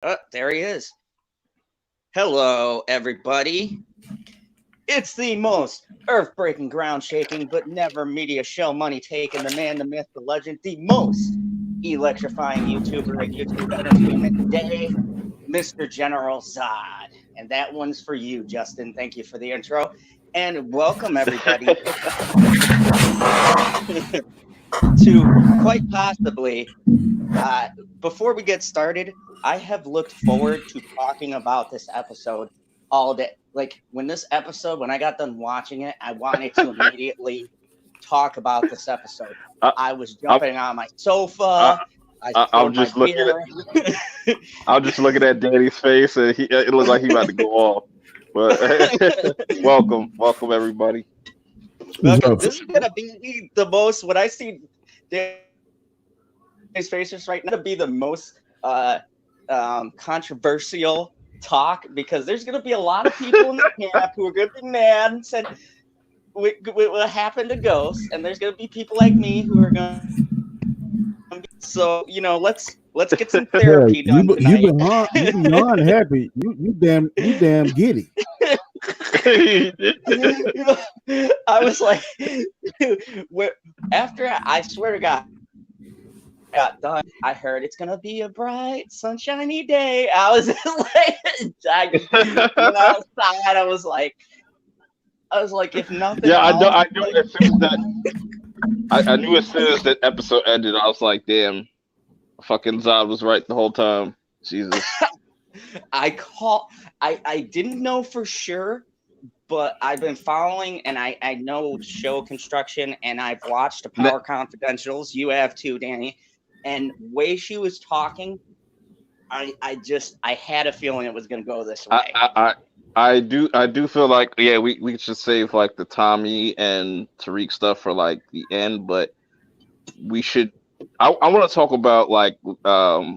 Oh, there he is. Hello, everybody. It's the most earth-breaking, ground-shaking, but never media show money-taking, the man, the myth, the legend, the most electrifying YouTuber in YouTube entertainment today, Mr. General Zod. And that one's for you, Justin. Thank you for the intro. And welcome, everybody, to quite possibly, before we get started, I have looked forward to talking about this episode all day. Like when I got done watching it, I wanted to immediately talk about this episode. I, I was I, jumping on my I, sofa. I I'm spilled my just looking at beer. I'm just looking at Danny's face, and it looked like he about to go off. But welcome everybody. Welcome. This is gonna be the most. When I see Danny's faces right now, to be the most controversial talk because there's going to be a lot of people in the camp who are going to be mad and said what happened to Ghost, and there's going to be people like me who are going to be so let's get some Yeah, therapy you done be- you tonight. beyond you beyond happy. You damn giddy. I was like, after I swear to God, got done, I heard it's gonna be a bright, sunshiny day. I was like, I just went outside. I was like, if nothing Yeah, I know. else, I knew as soon as I knew as soon as that episode ended, I was like, damn, fucking Zod was right the whole time. Jesus. I didn't know for sure, but I've been following and I know show construction and I've watched the N- Power Confidentials. You have too, Danny. And way she was talking, I had a feeling it was gonna go this I, way. I, I, I do feel like we should save like the Tommy and Tariq stuff for like the end, but we should. I want to talk about like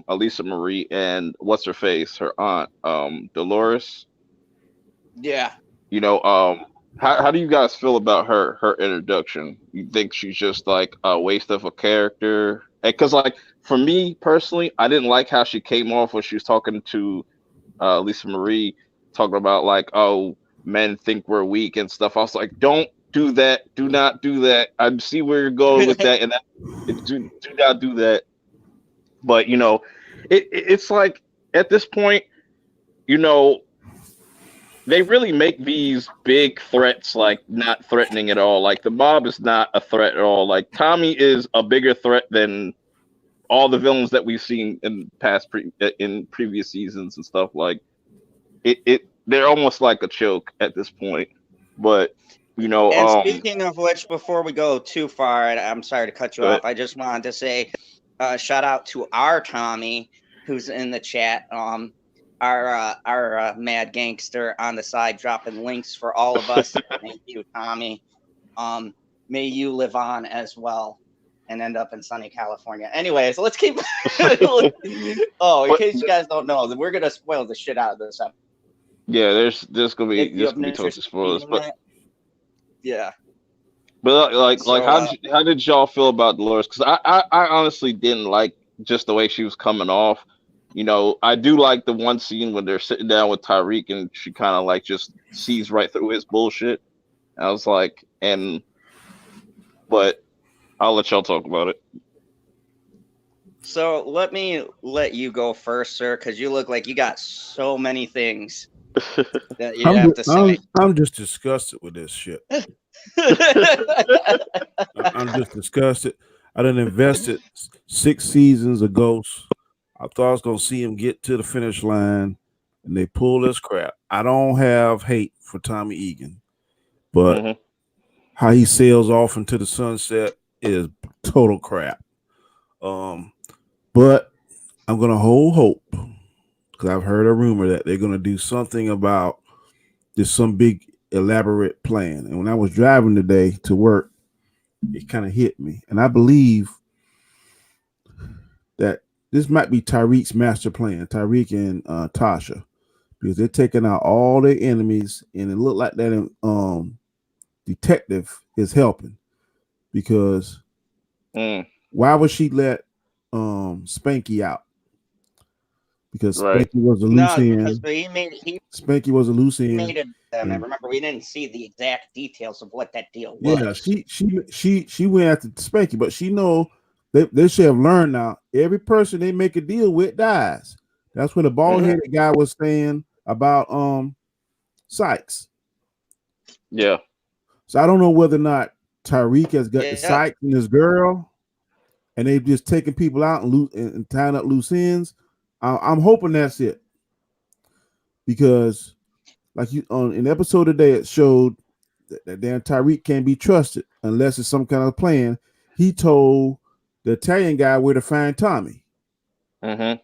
Elisa Marie and what's her face, her aunt, Dolores. Yeah. How do you guys feel about her introduction? You think she's just like a waste of a character? Because like for me personally, I didn't like how she came off when she was talking to Lisa Marie, talking about like, oh, men think we're weak and stuff. I was like, don't do that. Do not do that. I see where you're going with that, and do not do that. But it's like at this point, you know, they really make these big threats like not threatening at all. Like the mob is not a threat at all. Like Tommy is a bigger threat than all the villains that we've seen in in previous seasons and stuff. Like they're almost like a joke at this point. But you know, And speaking of which, before we go too far, and I'm sorry to cut you off, but I just wanted to say shout out to our Tommy who's in the chat. Our mad gangster on the side dropping links for all of us. Thank you, Tommy. May you live on as well and end up in sunny California. Anyways, let's keep. Oh, in but case you guys don't know, we're gonna spoil the shit out of this episode. yeah, there's gonna be If you there's have gonna an be tons interest of in spoilers. reading that, yeah. But like So how did y'all feel about Dolores? Because I honestly didn't like just the way she was coming off. I do like the one scene when they're sitting down with Tyreek and she kind of like just sees right through his bullshit. I was like, but I'll let y'all talk about it. So let me let you go first, sir, because you look like you got so many things that you I'm have just, to say. I'm just disgusted with this shit. I'm just disgusted. I done invested 6 seasons of Ghost. I thought I was gonna see him get to the finish line, and they pull this crap. I don't have hate for Tommy Egan, but Hmm. how he sails off into the sunset is total crap. Um, but I'm gonna hold hope because I've heard a rumor that they're gonna do something about this, some big elaborate plan. And when I was driving today to work, it kind of hit me, and I believe that this might be Tyreek's master plan, Tyreek and Tasha, because they're taking out all their enemies, and it looked like that detective is helping because Mm. why would she let Spanky out? because Right. Spanky was a loose No, because end. he Spanky was a loose made end. it them, and And remember we didn't see the exact details of what that deal yeah, was. she went after Spanky, but she know they should have learned now. Every person they make a deal with dies. That's what the bald headed guy was saying about Sykes. Yeah. So I don't know whether or not Tyreek has got the Yeah. Sykes and this girl, and they've just taken people out and tying up loose ends. I'm hoping that's it, because like you on an episode today, it showed that damn Tyreek can't be trusted unless it's some kind of plan. He told the Italian guy where to find Tommy. And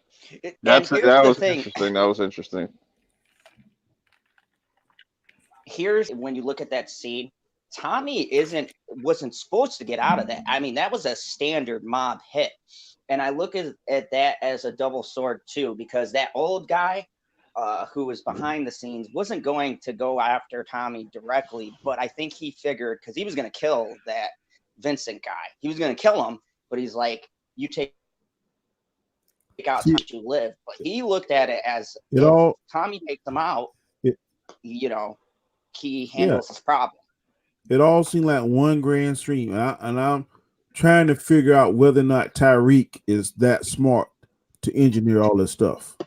That here's the was thing. interesting. That was interesting. Here's when you look at that scene, Tommy wasn't supposed to get out of that. I mean, that was a standard mob hit. And I look at that as a double sword too, because that old guy who was behind the scenes wasn't going to go after Tommy directly, but I think he figured, because he was going to kill that Vincent guy. He was going to kill him, but he's like, you take out Tommy to live. But he looked at it as if Tommy takes him out, he handles his problem. It all seemed like one grand stream, and I'm trying to figure out whether or not Tyreek is that smart to engineer all this stuff.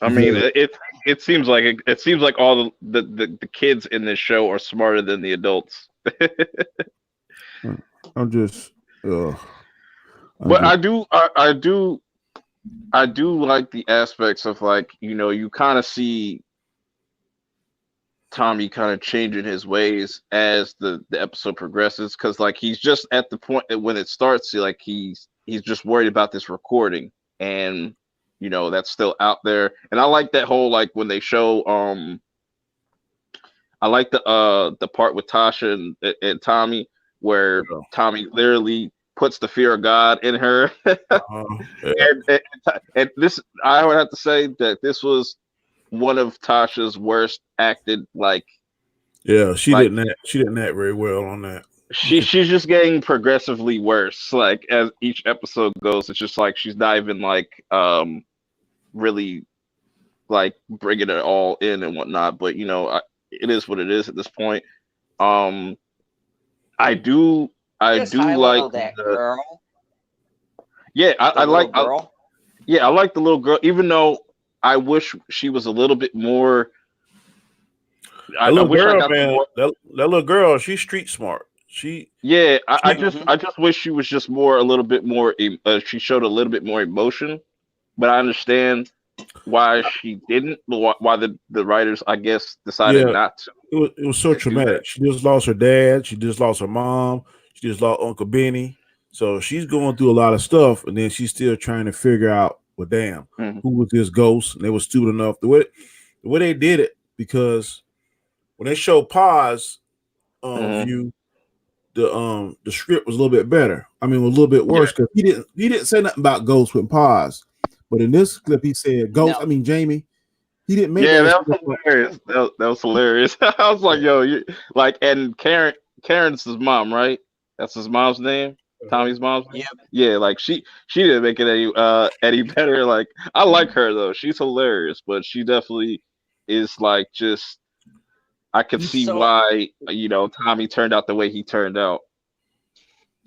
I mean, it seems like all the kids in this show are smarter than the adults. I'm just, but I do like the aspects of, like, you kind of see Tommy kind of changing his ways as the episode progresses, because like he's just at the point that when it starts, like he's just worried about this recording, and that's still out there. And I like that whole, like, when they show I like the part with Tasha and Tommy, where Tommy literally puts the fear of God in her. and this, I would have to say that this was one of Tasha's worst acted, like. Yeah, she didn't act very well on that. She's just getting progressively worse, like, as each episode goes. It's just like she's not even like really like bringing it all in and whatnot. But it is what it is at this point. I do like that girl. Yeah, I like girl. I like the little girl, even though I wish she was a little bit more. That little girl, she's street smart. I just wish she was just a little bit more. She showed a little bit more emotion, but I understand why she didn't. Why the writers, I guess, decided not to. It was so traumatic. She just lost her dad. She just lost her mom. She just lost Uncle Benny. So she's going through a lot of stuff, and then she's still trying to figure out, well, damn, who was this ghost? And they were stupid enough the way they did it, because when they showed Pa's view, the script was a little bit better. I mean, a little bit worse, because he didn't say nothing about ghosts with Pa's, but in this clip he said ghost. No. I mean, Jamie. He didn't make that was hilarious. That was hilarious. I was like, yo, and Karen's his mom, right? That's his mom's name. Tommy's mom's name. Yeah, like she didn't make it any better. Like, I like her though. She's hilarious, but she definitely is like, just, I could see why Tommy turned out the way he turned out.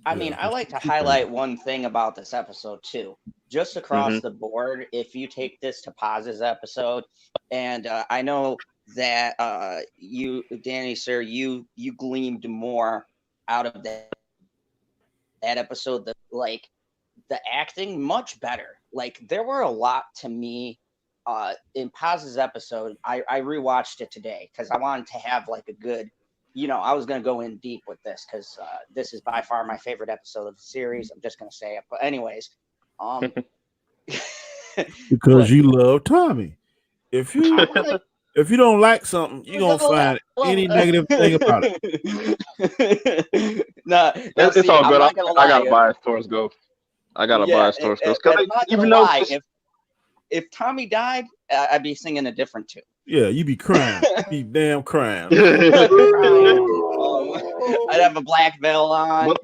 I mean, I like to highlight one thing about this episode too. Just across the board, if you take this to Paz's episode, and I know that you, Danny, sir, you gleamed more out of that episode. The acting much better. Like, there were a lot to me in Paz's episode. I rewatched it today because I wanted to have like a good. I was going to go in deep with this because this is by far my favorite episode of the series. I'm just going to say it. But anyways, because you love Tommy. If you don't like something, you're going to find any negative thing about it. No, it's all good. I got a bias towards Ghost. Even though if Tommy died, I'd be singing a different tune. Yeah, you'd be crying. You'd be damn crying. I'd have a black veil on.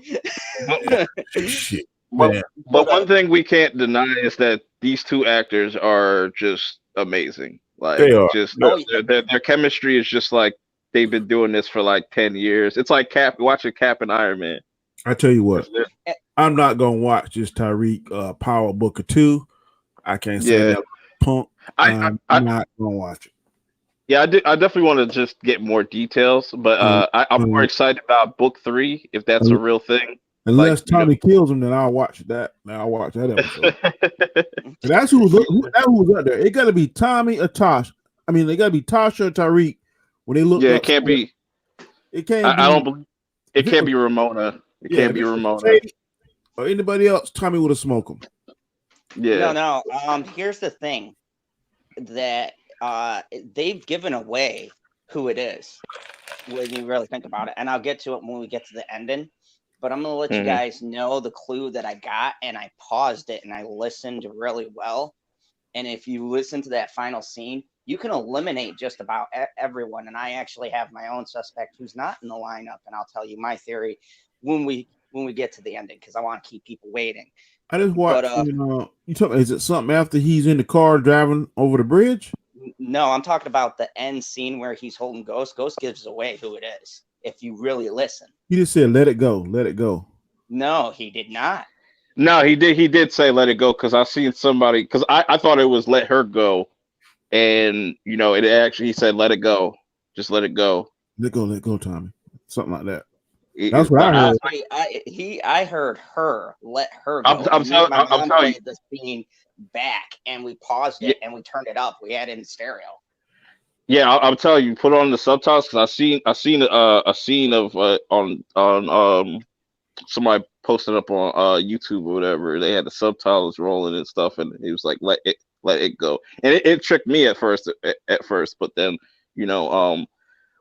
Shit. But man. but one thing we can't deny is that these two actors are just amazing. Like, They are. just Oh, yeah. their chemistry is just like they've been doing this for like 10 years. It's like watching Cap and Iron Man. I tell you what, It's- I'm not gonna watch this Tyreek Power Booker 2. I can't say Yeah, that punk. I, I'm I not gonna watch it. yeah, I definitely want to just get more details, but Un- I'm more un- excited about book 3 if that's a un- real thing. Like, Unless Tommy kills him, then I'll watch that. Then I'll watch that episode. And that's who was up there. It got to be Tommy or Tosh. I mean, they got to be Tasha or Tyreek when they looked yeah, up. it can't be. It can't I be. don't believe it If it can't was, be Ramona. It yeah, can't if be it was Ramona. Tate or anybody else, Tommy would have smoked him. Yeah. No. Here's the thing that they've given away who it is when you really think about it, and I'll get to it when we get to the ending. But I'm gonna let you Mhm. guys know the clue that I got, and I paused it and I listened really well. And if you listen to that final scene, you can eliminate just about everyone. And I actually have my own suspect who's not in the lineup, and I'll tell you my theory when we get to the ending because I want to keep people waiting. I just But watched. You talking? Is it something after he's in the car driving over the bridge? no, I'm talking about the end scene where he's holding Ghost. Ghost gives away who it is if you really listen. He just said, "Let it go, let it go." No, he did not. No, he did. He did say let it go because I seen somebody because I thought it was let her go, and it actually he said let it go, just let it go. Let go, Tommy. Something like that. That's It- what I but heard. I heard her let her I'm, go. I'm, And me and telling, my I'm mom telling you, played the scene back, and we paused yeah, it and we turned it up. We had it in stereo. yeah, I'm telling you, put on the subtitles because I seen a scene of on somebody posted up on YouTube or whatever. They had the subtitles rolling and stuff, and it was like let it go, and it tricked me at first, but then you know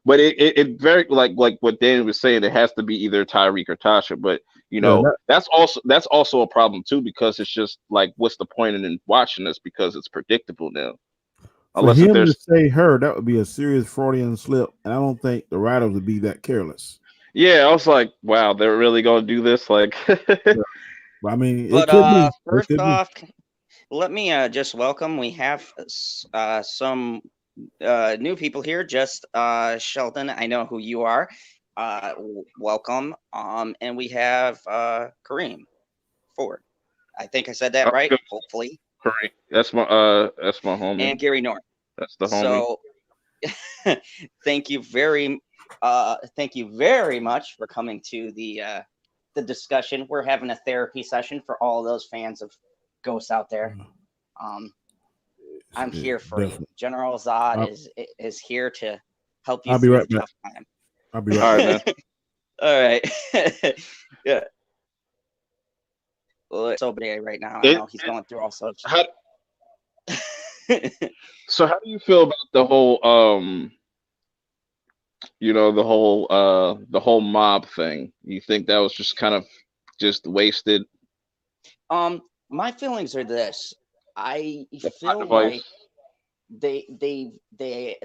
but it very like what Dan was saying, it has to be either Tyreek or Tasha, but Yeah, that's also a problem too because it's just like what's the point in watching this because it's predictable now for unless if him to there's say her, that would be a serious Freudian slip, and I don't think the writers would be that careless. yeah, I was like, wow, they're really gonna do this like Yeah. But I mean, it But could be. It first could be. off, let me just welcome. We have some new people here. Just Sheldon, I know who you are. Welcome. And we have Kareem Ford. I think I said that I'm right. good. Hopefully, Correct. That's my homie. and Gary North. That's the homie. So, thank you thank you very much for coming to the discussion. We're having a therapy session for all those fans of Ghosts out there. Um, I'm Yeah, here for definitely. you. General Zod I'll, is here to help you I'll be through right the back. tough time. I'll be right All right, back. man. All right. Yeah. Well, it's so bad right now. I It, know he's going through all sorts. how, so how do you feel about the whole the whole mob thing? You think that was just kind of just wasted My feelings are this. I a plot feel like device? they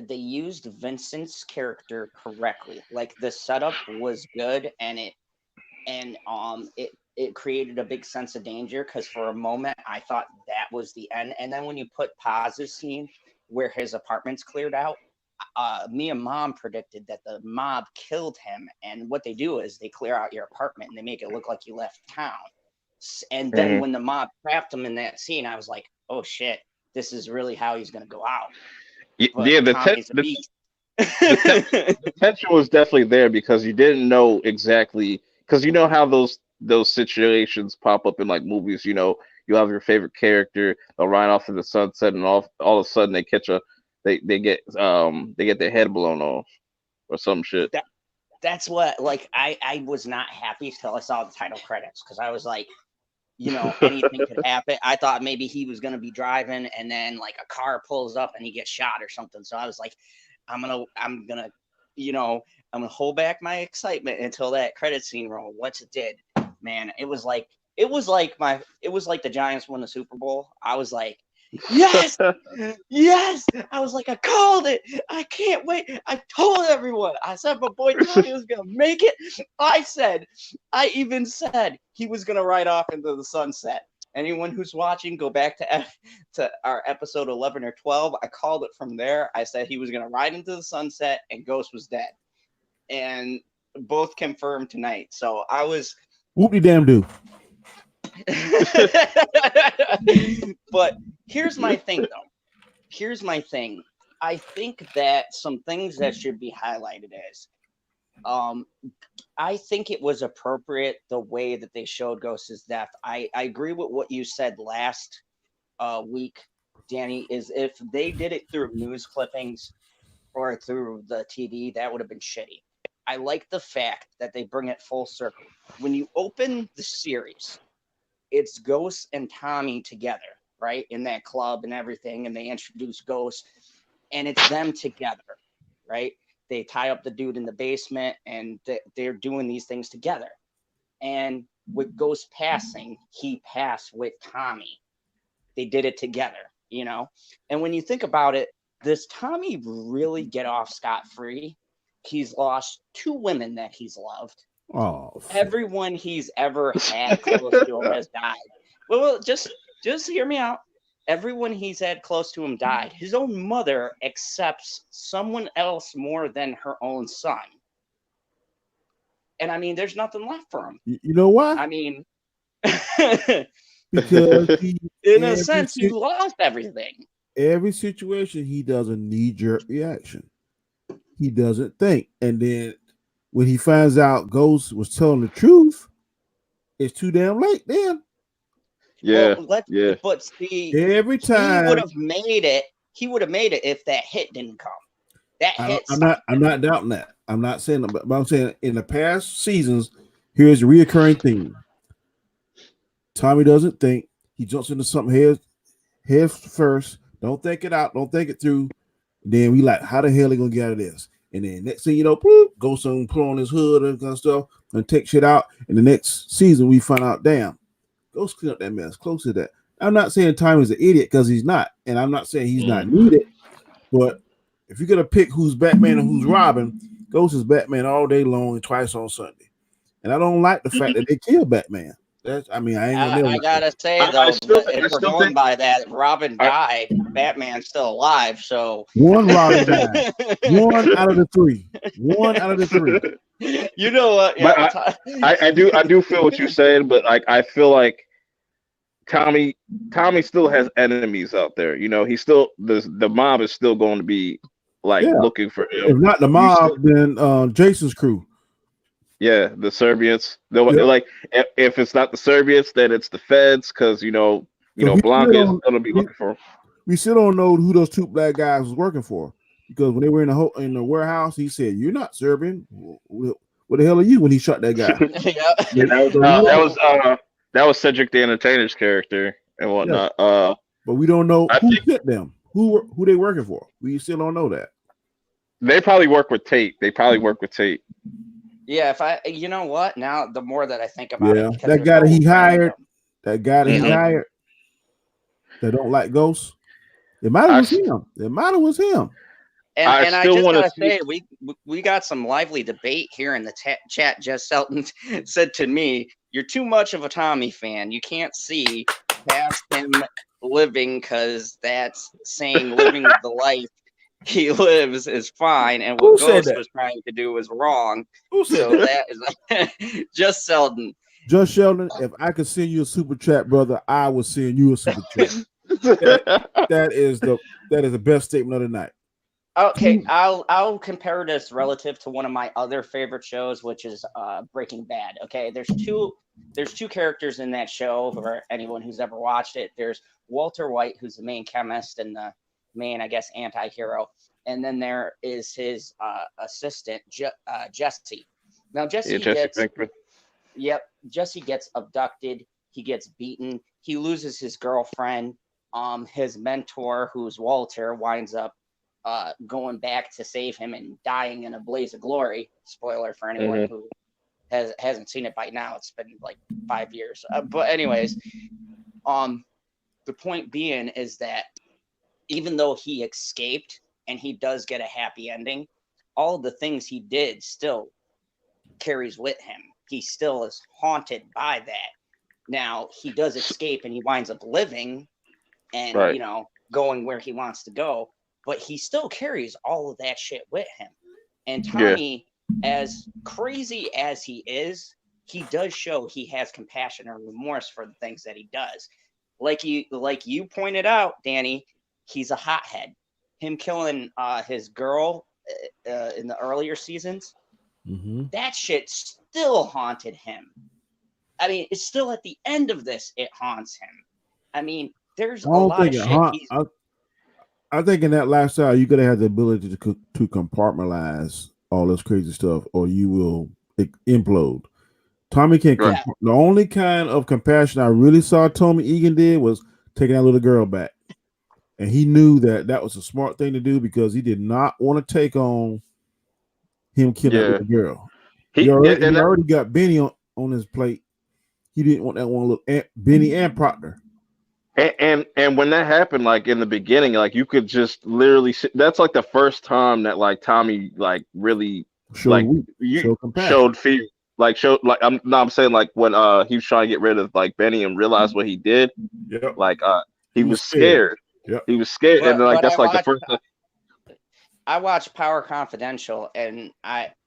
used Vincent's character correctly. Like the setup was good, and it created a big sense of danger because for a moment I thought that was the end. And then when you put Paz's scene where his apartment's cleared out, me and Mom predicted that the mob killed him. And what they do is they clear out your apartment and they make it look like you left town. And then Hmm. when the mob trapped him in that scene, I was like, oh shit, this is really how he's gonna go out. But Yeah, Tommy's a beast. the, the tension was definitely there because you didn't know exactly because you know how those situations pop up in like movies. You have your favorite character, they'll ride off in the sunset, and all of a sudden they get their head blown off or some shit. that that's what like I was not happy till I saw the title credits because I was like, anything could happen. I thought maybe he was gonna be driving and then like a car pulls up and he gets shot or something. So I was like, I'm gonna you know I'm gonna hold back my excitement until that credit scene roll. Once it did, man, it was like the Giants won the Super Bowl. I was like, Yes, yes. I was like, I called it. I can't wait. I told everyone. I said my boy Tommy was gonna make it. I even said he was gonna ride off into the sunset. Anyone who's watching, go back to our episode 11 or 12. I called it from there. I said he was gonna ride into the sunset, and Ghost was dead, and both confirmed tonight. So I was. Whoopie damn do. But here's my thing, though. Here's my thing. I think that some things that should be highlighted is, I think it was appropriate the way that they showed Ghost's death. I agree with what you said last week, Danny, is if they did it through news clippings or through the TV, that would have been shitty. I like the fact that they bring it full circle. When you open the series, it's Ghost and Tommy together, right, in that club and everything, and they introduce Ghost, and it's them together, right? They tie up the dude in the basement, and they're doing these things together. And with Ghost passing, he passed with Tommy. They did it together, you know? And when you think about it, does Tommy really get off scot-free? He's lost 2 women that he's loved. Oh, Everyone he's ever had close to him has died. Well, just hear me out. Everyone he's had close to him died. His own mother accepts someone else more than her own son. And I mean, there's nothing left for him. you know why? I mean, Because in a sense, he lost everything. Every situation, he does a knee-jerk reaction. He doesn't think. And then when he finds out Ghost was telling the truth, it's too damn late then. Yeah, well, but see, every time he would have made it. He would have made it if that hit didn't come. That hit. I'm not doubting that. I'm not saying that, but I'm saying in the past seasons, here's a reoccurring theme. Tommy doesn't think. He jumps into something head first. Don't think it out. Don't think it through. Then we like, how the hell are they gonna get out of this? And then next thing you know, goes on, put on his hood and kind of stuff and take shit out. And the next season, we find out, damn, Ghost clean up that mess. Close to that. I'm not saying Tommy's an idiot because he's not, and I'm not saying he's not needed. But if you're gonna pick who's Batman and who's Robin, Ghost is Batman all day long and twice on Sunday. And I don't like the fact that they kill Batman. I gotta say though, if we're going by that, Robin died, Batman's still alive. So one Robin died. One out of the three. You know what? Yeah, I do feel what you're saying, but I feel like Tommy still has enemies out there. You know, he's still the mob is still going to be looking for him. If not the mob, then Jason's crew. Yeah, the Serbians. Like if it's not the Serbians, then it's the feds, because Blanca is gonna be looking for him. We still don't know who those 2 black guys was working for, because when they were in the warehouse, he said, "You're not Serbian. What the hell are you?" When he shot that guy. That was Cedric the Entertainer's character and whatnot. Yeah. But we don't know who sent them, who they working for. We still don't know that. They probably work with Tate. Yeah, you know what? Now the more that I think about it, that guy that he hired, that don't like Ghosts, it might have was him. And I just gotta say, we got some lively debate here in the chat. Jess Selton said to me, "You're too much of a Tommy fan. You can't see past him living, because that's saying living the life he lives is fine, and what Ghost was trying to do was wrong." Who said so that is Just Sheldon. Just Sheldon, if I could send you a super chat, brother, I would send you a super chat. that is the best statement of the night. Okay, I'll compare this relative to one of my other favorite shows, which is Breaking Bad. Okay, there's two characters in that show for anyone who's ever watched it. There's Walter White, who's the main chemist and the main, I guess, anti-hero, and then there is his assistant Jesse. Now Jesse gets abducted, he gets beaten, he loses his girlfriend, his mentor, who's Walter, winds up going back to save him and dying in a blaze of glory. Spoiler for anyone who hasn't seen it by now. It's been like 5 years, but anyways, the point being is that even though he escaped and he does get a happy ending, all of the things he did still carries with him. He still is haunted by that. Now, he does escape and he winds up living and, Right. going where he wants to go, but he still carries all of that shit with him. And Yeah. Tommy, as crazy as he is, he does show he has compassion or remorse for the things that he does. Like you pointed out, Danny, he's a hothead. Him killing his girl in the earlier seasons, that shit still haunted him. I mean, it's still at the end of this, it haunts him. I mean, there's a lot of shit. I think in that lifestyle, you gotta have the ability to compartmentalize all this crazy stuff, or you will implode. Tommy can. Right. The only kind of compassion I really saw Tommy Egan did was taking that little girl back, and he knew that was a smart thing to do because he did not want to take on him killing that little girl. He already got Benny on his plate. He didn't want that one little Benny and Proctor. And when that happened, like in the beginning, like you could just literally see, that's like the first time that like Tommy like really showed fear, I'm saying like when he was trying to get rid of like Benny and realized what he did, like he was scared. Yep. He was scared, and like that's like the first time. I watched Power Confidential, and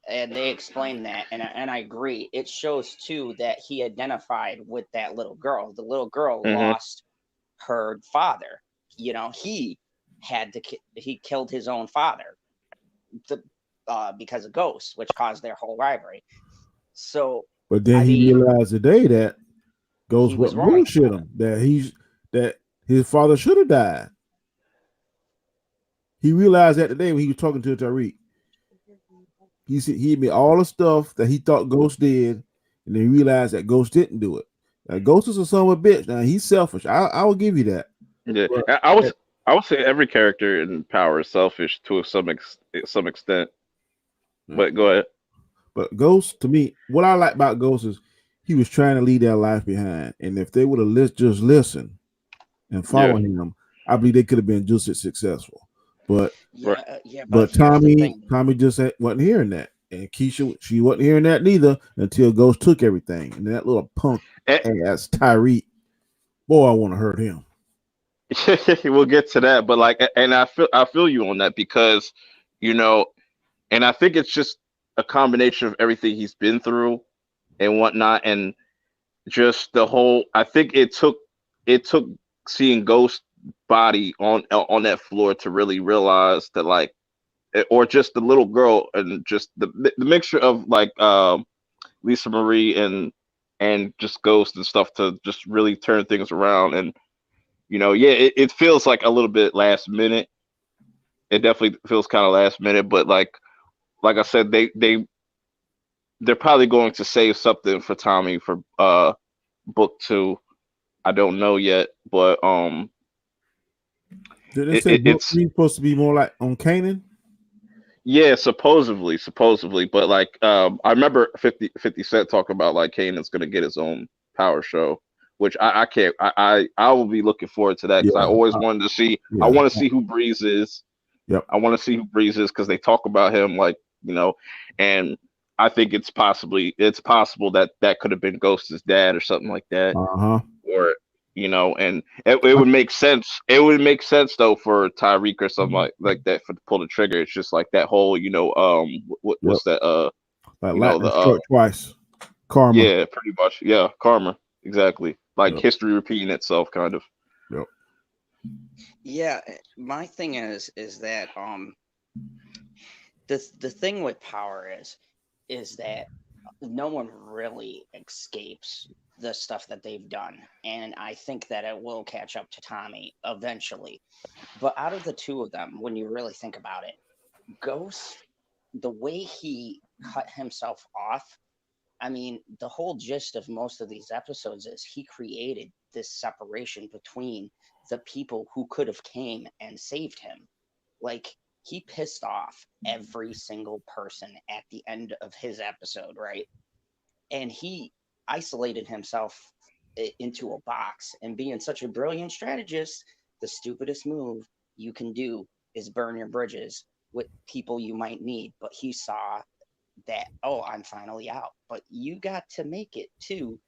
they explain that, and I agree. It shows too that he identified with that little girl. The little girl lost her father. He killed his own father because of ghosts, which caused their whole rivalry. So, but then he realized today that Ghost was bullshit him. That his father should have died. He realized that today when he was talking to Tariq. He admitted all the stuff that he thought Ghost did, and then he realized that Ghost didn't do it. Now, Ghost is a son of a bitch. Now he's selfish. I will give you that. Yeah, but I would say every character in Power is selfish to some extent. But go ahead. But Ghost, to me, what I like about Ghost is he was trying to leave their life behind, and if they would have just listened and followed him, I believe they could have been just as successful. But but Tommy just wasn't hearing that, and Keisha, she wasn't hearing that neither until Ghost took everything, and that little punk ass Tyreek, boy, I want to hurt him. We'll get to that, but like, and I feel you on that because, and I think it's just a combination of everything he's been through and whatnot, and just the whole. I think it took seeing Ghost body on that floor to really realize that, like, or just the little girl and just the mixture of like Lisa Marie and just Ghost and stuff to just really turn things around. And it feels like a little bit last minute. It definitely feels kind of last minute, but like I said, they're probably going to save something for Tommy for book 2. I don't know yet, but did they say book 3 supposed to be more like on Kanan? Yeah, supposedly, but like I remember 50 Cent talking about like Kanan's gonna get his own Power show, which I can't. I will be looking forward to that because I always wanted to see. I want to see who Breeze is. Yep. I want to see who Breeze is because they talk about him like and I think it's possible that could have been Ghost's dad or something like that. Or and it would make sense. It would make sense though for Tyreek or something like that to pull the trigger. It's just like that whole what's that like twice. Karma. Yeah, pretty much. Yeah, karma. Exactly. Like history repeating itself, kind of. Yep. Yeah, my thing is that the thing with Power is that no one really escapes the stuff that they've done, and I think that it will catch up to Tommy eventually. But out of the two of them, when you really think about it, Ghost, the way he cut himself off, I mean, the whole gist of most of these episodes is he created this separation between the people who could have came and saved him. Like, he pissed off every single person at the end of his episode, right? And he isolated himself into a box. And being such a brilliant strategist, the stupidest move you can do is burn your bridges with people you might need. But he saw that, oh, I'm finally out. But you got to make it to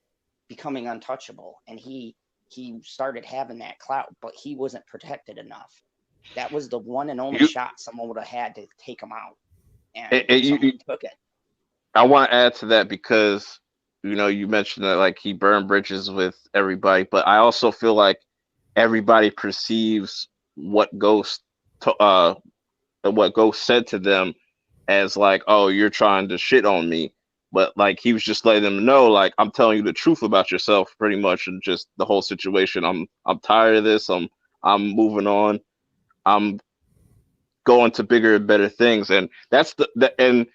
becoming untouchable. And he started having that clout, but he wasn't protected enough. That was the one and only You, shot someone would have had to take him out. and, And and someone took it. I want to add to that because you mentioned that like he burned bridges with everybody, but I also feel like everybody perceives what to, uh what Ghost said to them as like, oh, you're trying to shit on me. But like he was just letting them know, like, I'm telling you the truth about yourself pretty much, and just the whole situation. I'm tired of this. I'm moving on. I'm going to bigger and better things. And that's and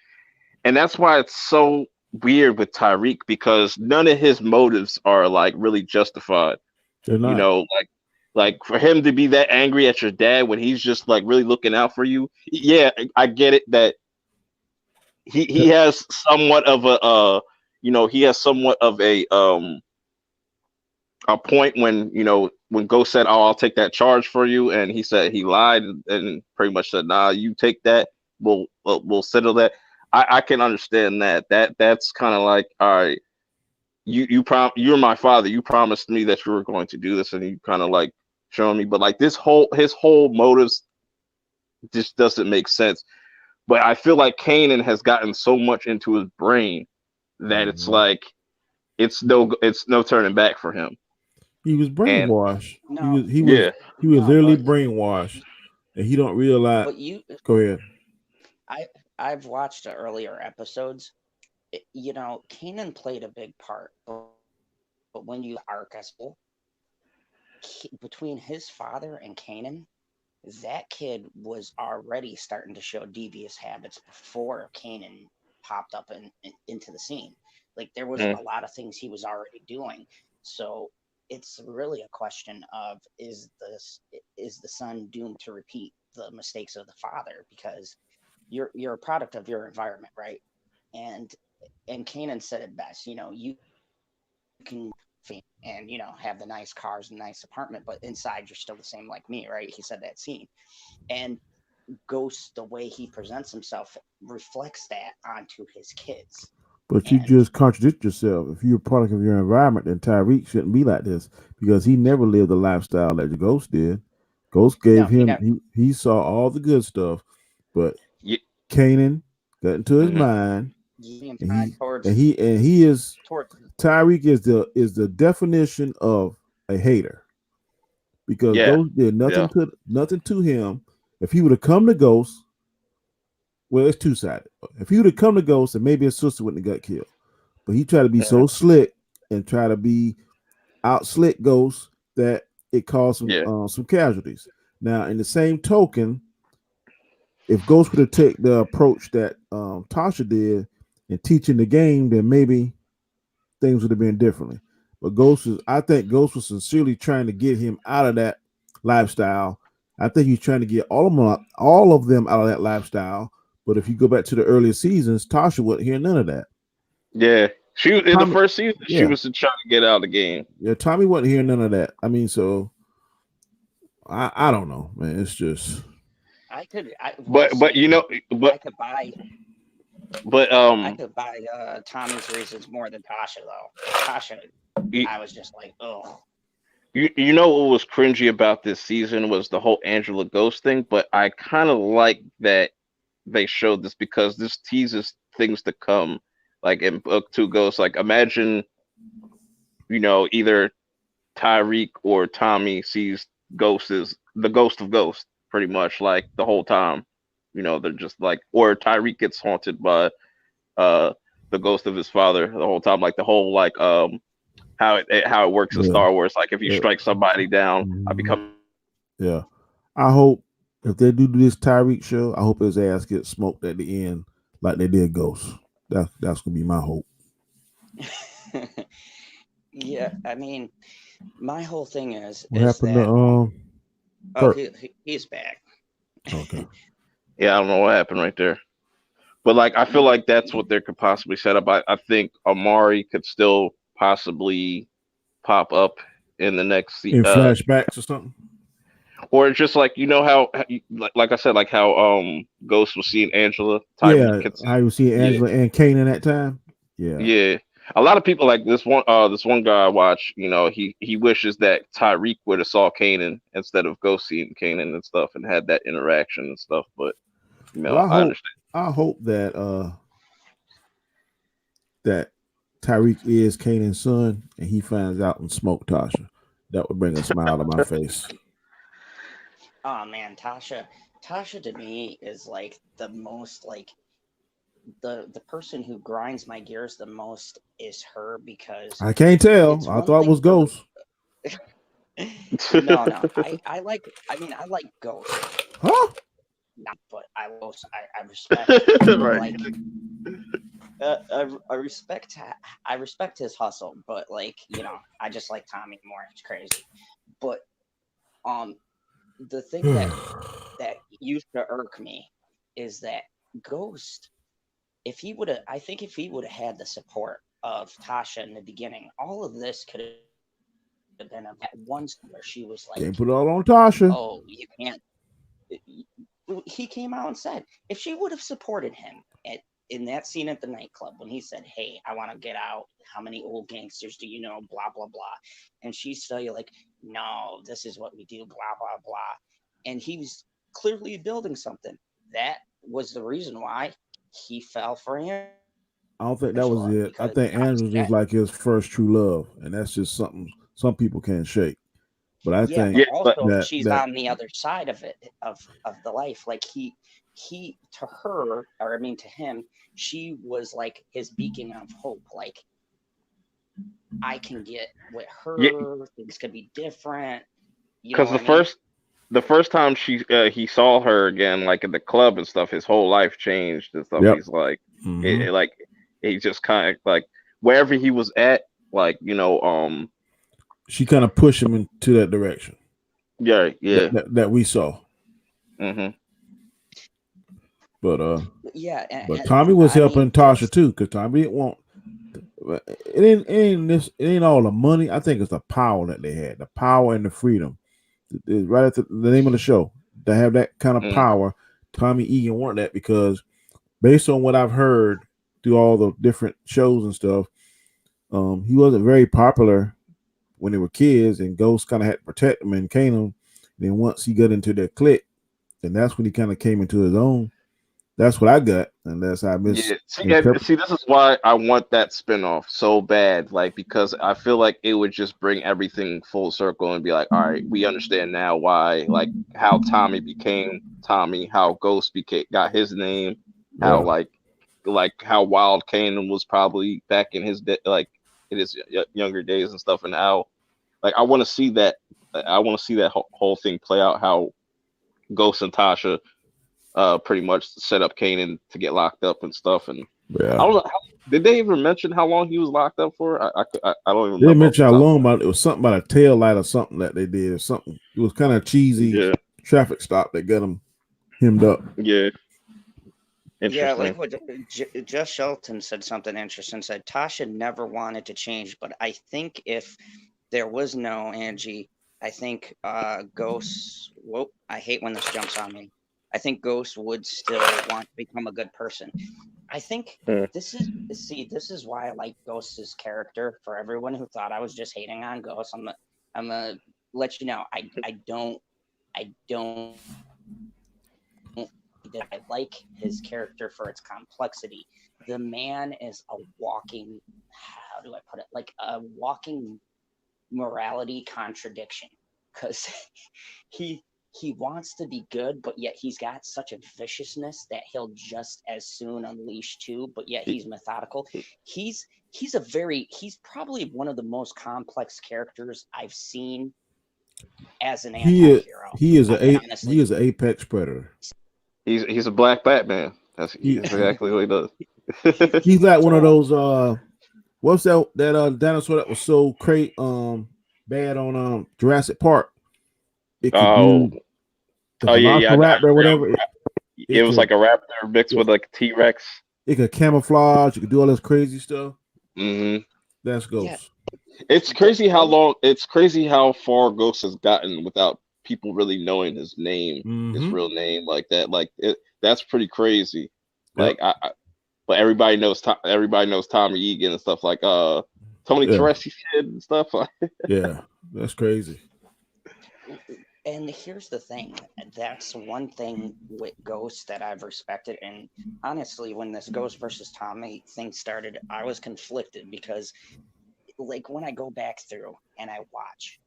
that's why it's so weird with Tyreek, because none of his motives are like really justified. They're not. Like for him to be that angry at your dad when he's just like really looking out for you. Yeah, I get it that he has somewhat of he has somewhat of a point when when Ghost said, "Oh, I'll take that charge for you," and he said he lied and pretty much said, "Nah, you take that. We'll settle that." I can understand that. That's kind of like, all right, you're my father. You promised me that you were going to do this, and you kind of like showing me. But like his whole motives just doesn't make sense. But I feel like Kanan has gotten so much into his brain that it's Mhm. like it's no turning back for him. He was And brainwashed. No, yeah, He was no, literally brainwashed, and he don't realize. but you, Go ahead. I, I've watched the earlier episodes. Kanan played a big part, but when you arc as whole, between his father and Kanan, that kid was already starting to show devious habits before Kanan popped up into the scene. Like there was mm, a lot of things he was already doing. So it's really a question of is the son doomed to repeat the mistakes of the father, because you're a product of your environment, right? And Kanan said it best. You can and have the nice cars and nice apartment, but inside you're still the same like me, right? He said that scene. And Ghost, the way he presents himself, reflects that onto his kids. But you And just contradict yourself. If you're a product of your environment, then Tyreek shouldn't be like this because he never lived the lifestyle that the Ghost did. Ghost gave no, he him never. he saw all the good stuff, but yeah, Kanan got into his hmm mind, and Inclined he is towards Tyreek is the definition of a hater because yeah, Ghost did yeah, nothing to him. If he would have come to Ghost, well, it's two sided. If he would have come to Ghost, then maybe his sister wouldn't have got killed. But he tried to be mhm, so slick and try to be out slick Ghost that it caused yeah, some casualties. Now, in the same token, if Ghost would have taken the approach that Tasha did in teaching the game, then maybe things would have been differently. But I think Ghost was sincerely trying to get him out of that lifestyle. I think he's trying to get all of them out of that lifestyle. But if you go back to the earlier seasons, Tasha wouldn't hear none of that. yeah. She was in the Tommy, first season. She yeah, was trying to get out of the game. yeah, Tommy wasn't hearing none of that. I mean, so I don't know, man. It's just well, But see, but I could buy but I could buy Tommy's reasons more than Tasha though. Tasha, you, I was just like, oh, you know what was cringy about this season was the whole Angela Ghost thing. But I kind of like that they showed this because this teases things to come. Like in book two, Ghost. Like imagine either Tyreek or Tommy sees Ghost as the ghost of Ghost, pretty much like the whole time. They're just like, or Tyreek gets haunted by uh the ghost of his father the whole time, like the whole like how it works in yeah, Star Wars. Like if you yeah, strike somebody down, I mhm, become yeah. I hope if they do this Tyreek show, I hope his ass gets smoked at the end like they did Ghost. That's gonna be my hope. yeah. I mean, my whole thing What is happened to that oh, Perk? he's back. Okay. yeah, I don't know what happened right there. But like I feel Mm, like that's what they could possibly set up. I think Amari could still pop up in the next in flashbacks or something. or just like how like I said, like how Ghost was seeing Angela, Yeah, Tyreek how you see Angela and Kanan that time. yeah. A lot of people like this one guy I watch, he wishes that Tyreek would have saw Kanan instead of Ghost seeing Kanan and stuff and had that interaction and stuff. But Well, I understand. I hope that that Tyreek is Kanan's son and he finds out and smoke Tasha. That would bring a smile to my face. Oh man, Tasha to me is like the most like the person who grinds my gears the most is her, because I can't tell. I thought it was Ghost. No, I like Ghost. Huh? Not, but I respect Right. like I respect his hustle, but like I just like Tommy more. It's crazy, but the thing that used to irk me is that Ghost, I think if he would have had the support of Tasha in the beginning, all of this could have been at once where she was like, can't put it all on Tasha. "Oh, you can't." He came out and said if she would have supported him in that scene at the nightclub when he said, "Hey, I want to get out. How many old gangsters do you know?" Blah blah blah, and she's still like, "No, this is what we do." Blah blah blah, and he was clearly building something. That was the reason why he fell for him. I don't think that was it. I think Angela's just like his first true love, and that's just something some people can't shake. But I think but also she's on the other side of it, of the life. Like he to her, or I mean to him, she was like his beacon of hope. Like I can get with her, things could be different. Because the first time he saw her again, like in the club and stuff, his whole life changed and stuff. Yep. He's like, he just kind of like wherever he was at, like she kind of pushed him into that direction. Yeah. That we saw. Mm-hmm. But but Tommy was helping Tasha too, because Tommy didn't want. It ain't all the money. I think it's the power that they had, the power and the freedom. Right at the name of the show, to have that kind of power. Tommy Egan wanted that because, based on what I've heard through all the different shows and stuff, he wasn't very popular when they were kids, and Ghost kind of had to protect him and cane him. Then once he got into their clique, then that's when he kind of came into his own. That's what I got, and that's how I miss. Yeah. See, this is why I want that spinoff so bad, like because I feel like it would just bring everything full circle and be like, all right, we understand now why, like how Tommy became Tommy, how Ghost got his name, how like how wild Kanan was probably back in his in his younger days and stuff, and how like I want to see that. I want to see that whole thing play out. How Ghost and Tasha pretty much set up Kanan to get locked up and stuff. And I don't know, did they even mention how long he was locked up for? I don't even. They didn't mention how long, but it was something about a tail light or something that they did. Or something. It was kind of cheesy traffic stop that got him hemmed up. Yeah. Yeah, like what Jeff Shelton said something interesting. Said Tasha never wanted to change, but I think if there was no Angie, I think Ghost. Whoa! I hate when this jumps on me. I think Ghost would still want to become a good person. I think this is why I like Ghost's character. For everyone who thought I was just hating on Ghost, I'm gonna let you know I don't that I like his character for its complexity. The man is a walking, how do I put it? Like a walking morality contradiction, because he wants to be good, but yet he's got such a viciousness that he'll just as soon unleash too, but yet he's methodical. He's probably one of the most complex characters I've seen as an anti-hero. He is an apex predator. He's a black Batman. That's exactly what he does. He's like one of those what's that dinosaur that was so bad on Jurassic Park? It could do the raptor or whatever. It was like a raptor mixed with like a T-Rex. It could camouflage. It could do all this crazy stuff. Mm-hmm. That's Ghost. It's crazy how long. It's crazy how far Ghost has gotten without people really knowing his name, his Mm-hmm. real name like that. Like that's pretty crazy. Yep. Like but everybody knows everybody knows Tommy Egan and stuff like Tony Yeah. Teresi kid and stuff. Yeah. That's crazy. And here's the thing, that's one thing with Ghost that I've respected. And honestly, when this Ghost versus Tommy thing started, I was conflicted because, like, when I go back through and I watch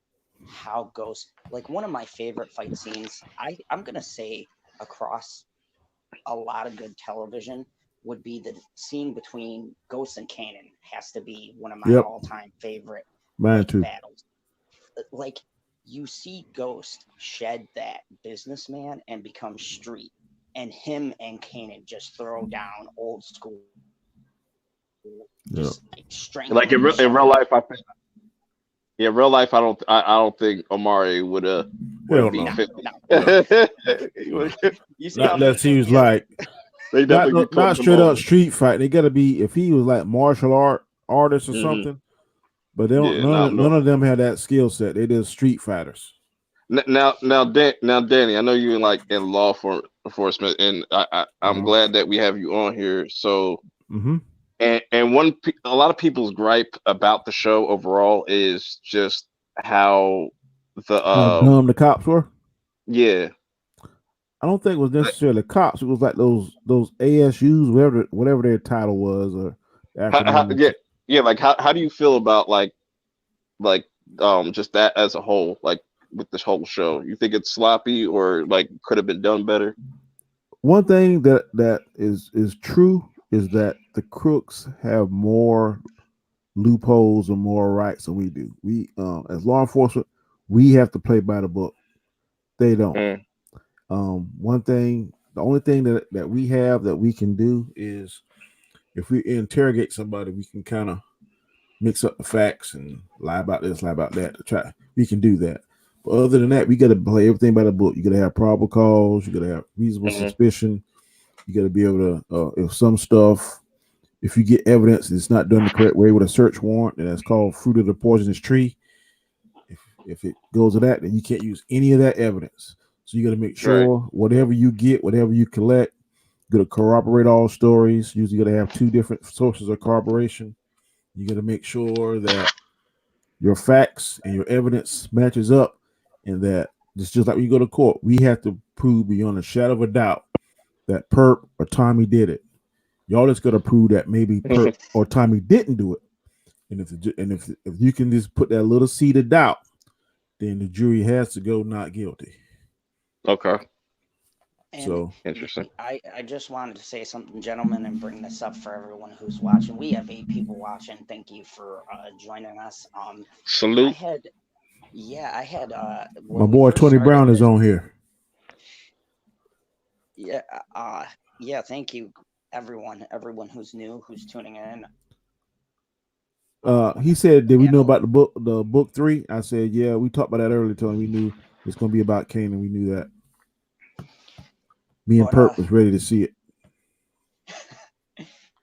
how Ghost, like, one of my favorite fight scenes, I'm gonna say across a lot of good television would be the scene between Ghost and Kanan. Has to be one of my Yep. all-time favorite Mine too. battles. Like, you see Ghost shed that businessman and become street, and him and Kanan just throw down old school, Yeah. just like Like strangling each in real other. life, I think. Yeah, real life, I don't think Omari would Hell be no. fit. No. You see Not how unless he was he is? like They definitely be not putting them straight up on. street fight. They gotta be if he was like martial artist or Hmm. something. But they don't Yeah, no, none no. of them have that skill set. They just street fighters. Now, Danny, I know you in law enforcement, and I'm glad that we have you on here. So, Mm-hmm. and a lot of people's gripe about the show overall is just how the How dumb the cops were. yeah. I don't think it was necessarily cops. It was like those ASUs, whatever their title was or acronym. Yeah, like how do you feel about like just that as a whole, like with this whole show? You think it's sloppy or like could have been done better? One thing that is true is that the crooks have more loopholes and more rights than we do. We as law enforcement, we have to play by the book. They don't. Mm. The only thing that we have that we can do is if we interrogate somebody, we can kind of mix up the facts and lie about this, lie about that. To try, we can do that. But other than that, we got to play everything by the book. You got to have probable cause. You got to have reasonable suspicion. You got to be able to, if some stuff, if you get evidence it's not done the correct way with a search warrant, and that's called fruit of the poisonous tree. If it goes to that, then you can't use any of that evidence. So you got to make sure whatever you get, whatever you collect, you got to corroborate all stories. Usually, you got to have two different sources of corroboration. You got to make sure that your facts and your evidence matches up, and that it's just like when you go to court, we have to prove beyond a shadow of a doubt that Perp or Tommy did it. Y'all just got to prove that maybe Perp or Tommy didn't do it. And if you can just put that little seed of doubt, then the jury has to go not guilty. Okay. And So interesting. I just wanted to say something, gentlemen, and bring this up for everyone who's watching. We have 8 people watching. Thank you for joining us. Salute. I had my boy Tony Brown is on here. Yeah, thank you, everyone who's new, who's tuning in. He said, "Did we know about the book 3?" I said, "Yeah, we talked about that earlier, Tony. We knew it's going to be about Kanan. We knew that. Me and Perp was ready to see it."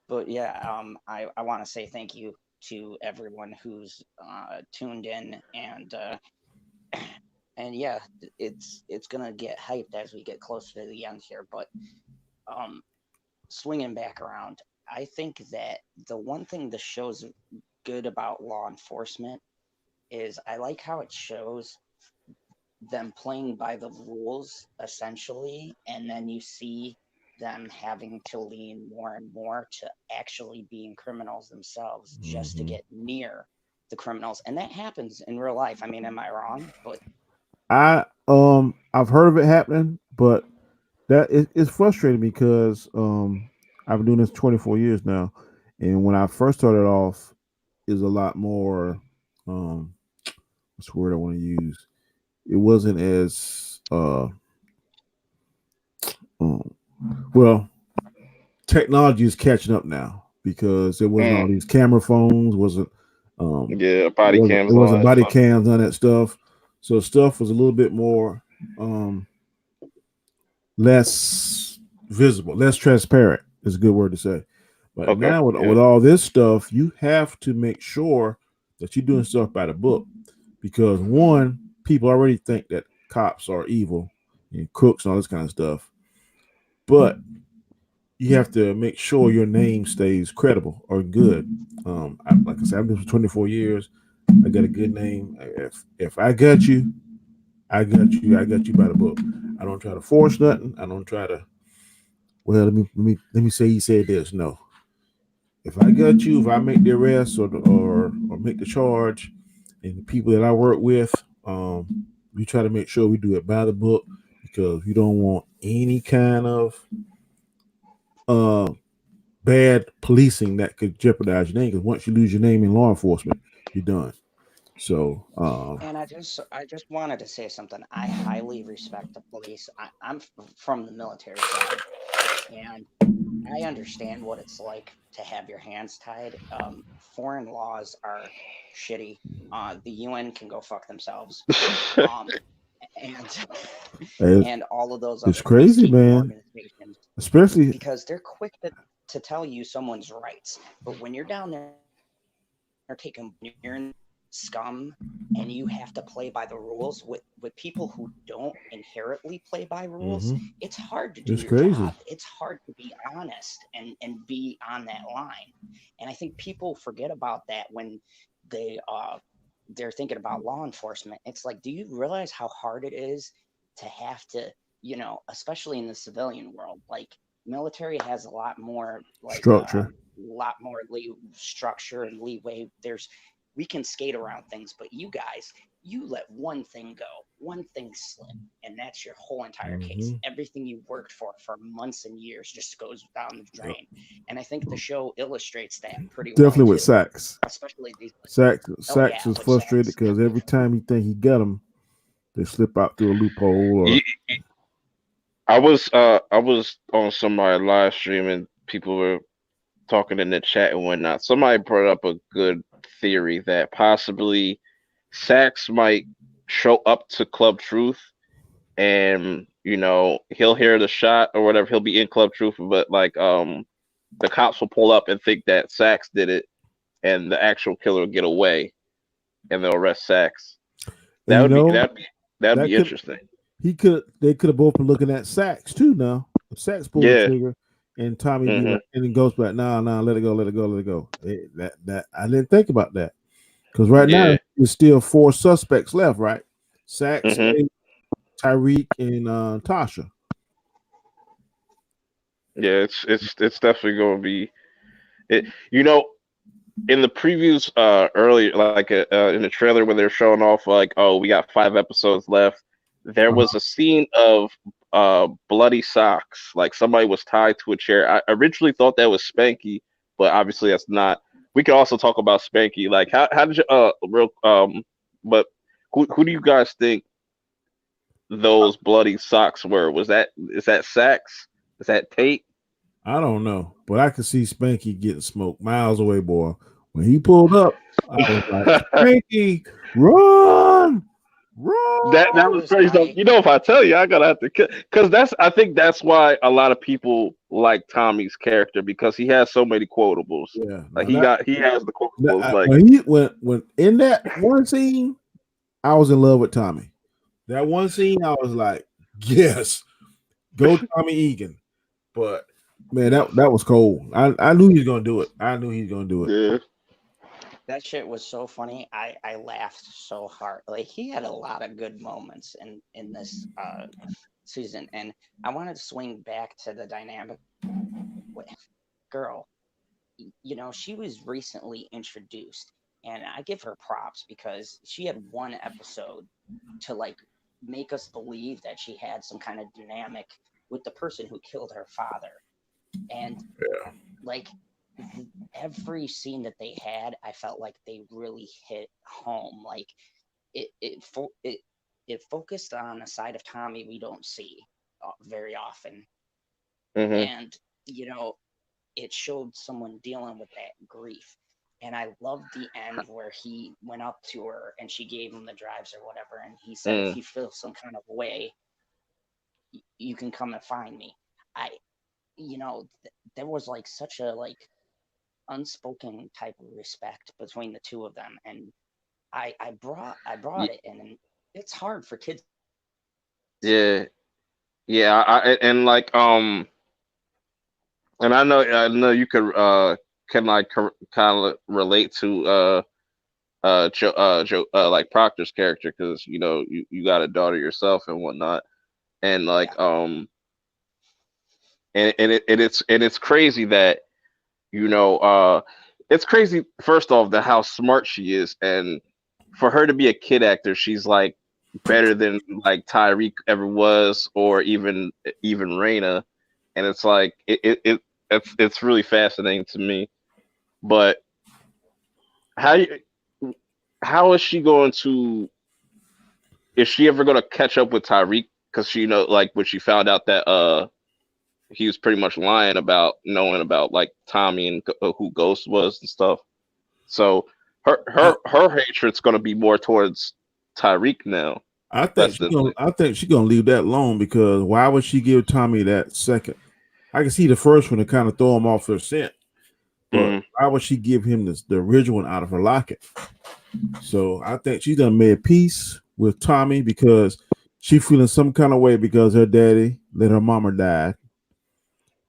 But yeah, I want to say thank you to everyone who's tuned in, and yeah, it's gonna get hyped as we get closer to the end here. But swinging back around, I think that the one thing the show's good about law enforcement is I like how it shows them playing by the rules essentially, and then you see them having to lean more and more to actually being criminals themselves just to get near the criminals, and that happens in real life. I mean, am I wrong? But I've heard of it happening, but it's frustrating because I've been doing this 24 years now, and when I first started off, is a lot more what's the word I want to use? It wasn't as well, technology is catching up now because there wasn't all these camera phones, wasn't body cams. It wasn't body cams, none of that stuff. So stuff was a little bit more less visible, less transparent is a good word to say. But now with all this stuff, you have to make sure that you're doing stuff by the book, because one, people already think that cops are evil and crooks and all this kind of stuff, but you have to make sure your name stays credible or good. Like I said, I've been for 24 years. I got a good name. If I got you, I got you. I got you by the book. I don't try to force nothing. I don't try to. Well, let me say he said this. No, if I got you, if I make the arrest or make the charge, and the people that I work with, we try to make sure we do it by the book, because we don't want any kind of uh bad policing that could jeopardize your name. Because once you lose your name in law enforcement, you're done. So, And I just wanted to say something. I highly respect the police. I'm from the military side, and I understand what it's like to have your hands tied. Foreign laws are shitty. The UN can go fuck themselves. Um, and it's, and all of those it's other crazy, peacekeeping man. organizations, Especially, because they're quick to tell you someone's rights. But when you're down there taking you're in scum and you have to play by the rules with people who don't inherently play by rules, mhm, it's hard to do it's your crazy. job. It's hard to be honest and be on that line. And I think people forget about that when they they're thinking about law enforcement. It's like, do you realize how hard it is to have to, especially in the civilian world? Like, military has a lot more Structure. lot more structure and leeway. We can skate around things, but you guys, you let one thing go, one thing slip, and that's your whole entire case. Hmm. Everything you worked for months and years just goes down the Yep. drain. And I think the show illustrates that pretty well Definitely with too, Sachs. especially these. Sachs, Oh Sachs yeah, is with frustrated sex. because every time he think he got him, they slip out through a loophole or. Ye- I was on somebody live stream and people were talking in the chat and whatnot. Somebody brought up a good theory that possibly Sax might show up to Club Truth and he'll hear the shot or whatever. He'll be in Club Truth, but like the cops will pull up and think that Sax did it, and the actual killer will get away, and they'll arrest Sax. And That would be that'd that be could interesting. they could have both been looking at Sachs too now. If Sachs pulled the Yeah. trigger and Tommy be Hmm. like, and then goes back, nah, nah, let it go, let it go, let it go. That I didn't think about that. Because right now Yeah. there's still four suspects left, right? Sachs, Hmm. Tyreek, and Tasha. Yeah. It's definitely going to be it. In the previews earlier, like in the trailer when they're showing off, like, oh, we got 5 episodes left, there was a scene of bloody socks, like somebody was tied to a chair. I originally thought that was Spanky, but obviously that's not. We could also talk about Spanky. Like, how did you real but who do you guys think those bloody socks were? Is that Sax? Is that Tate? I don't know, but I could see Spanky getting smoked miles away, boy. When he pulled up, I was like, Spanky, run, That That run. was was crazy. So, my if I tell you, I gotta have to, because I think that's why a lot of people like Tommy's character because he has so many quotables. Yeah, Like now that, he has the quotables. Like, when in that one scene, I was in love with Tommy. That one scene, I was like, yes, go Tommy Egan. But man, that was cold. I knew he was gonna do it. I knew he was gonna do it. yeah, That shit was so funny. I laughed so hard. Like, he had a lot of good moments in this season, and I wanted to swing back to the dynamic with girl. She was recently introduced, and I give her props because she had one episode to like make us believe that she had some kind of dynamic with the person who killed her father. And like, every scene that they had, I felt like they really hit home. Like, it focused on a side of Tommy we don't see very often, hmm, and you know it showed someone dealing with that grief. And I loved the end where he went up to her and she gave him the drives or whatever, and he said, if mm, you feel some kind of way, you can come and find me. I, there was like such a unspoken type of respect between the two of them, and I brought Y- it in, and it's hard for kids yeah, yeah. And like and I know you could can like kind of relate to like Proctor's character because you got a daughter yourself and whatnot, and yeah. like and it's crazy that you know it's crazy first off that how smart she is, and for her to be a kid actor she's like better than like Tyreek ever was, or even Raina, and it's like it's really fascinating to me. But how you, how is she going to, is she ever going to catch up with Tyreek? Because she like when she found out that he was pretty much lying about knowing about like Tommy and who Ghost was and stuff. So her I, her her hatred's going to be more towards Tyreek now. I think That's she's the gonna. thing. I think she's gonna leave that alone because why would she give Tommy that second? I can see the first one to kind of throw him off their scent, but Hmm. why would she give him the original one out of her locket? So I think she done made peace with Tommy because she feeling some kind of way because her daddy let her mama die,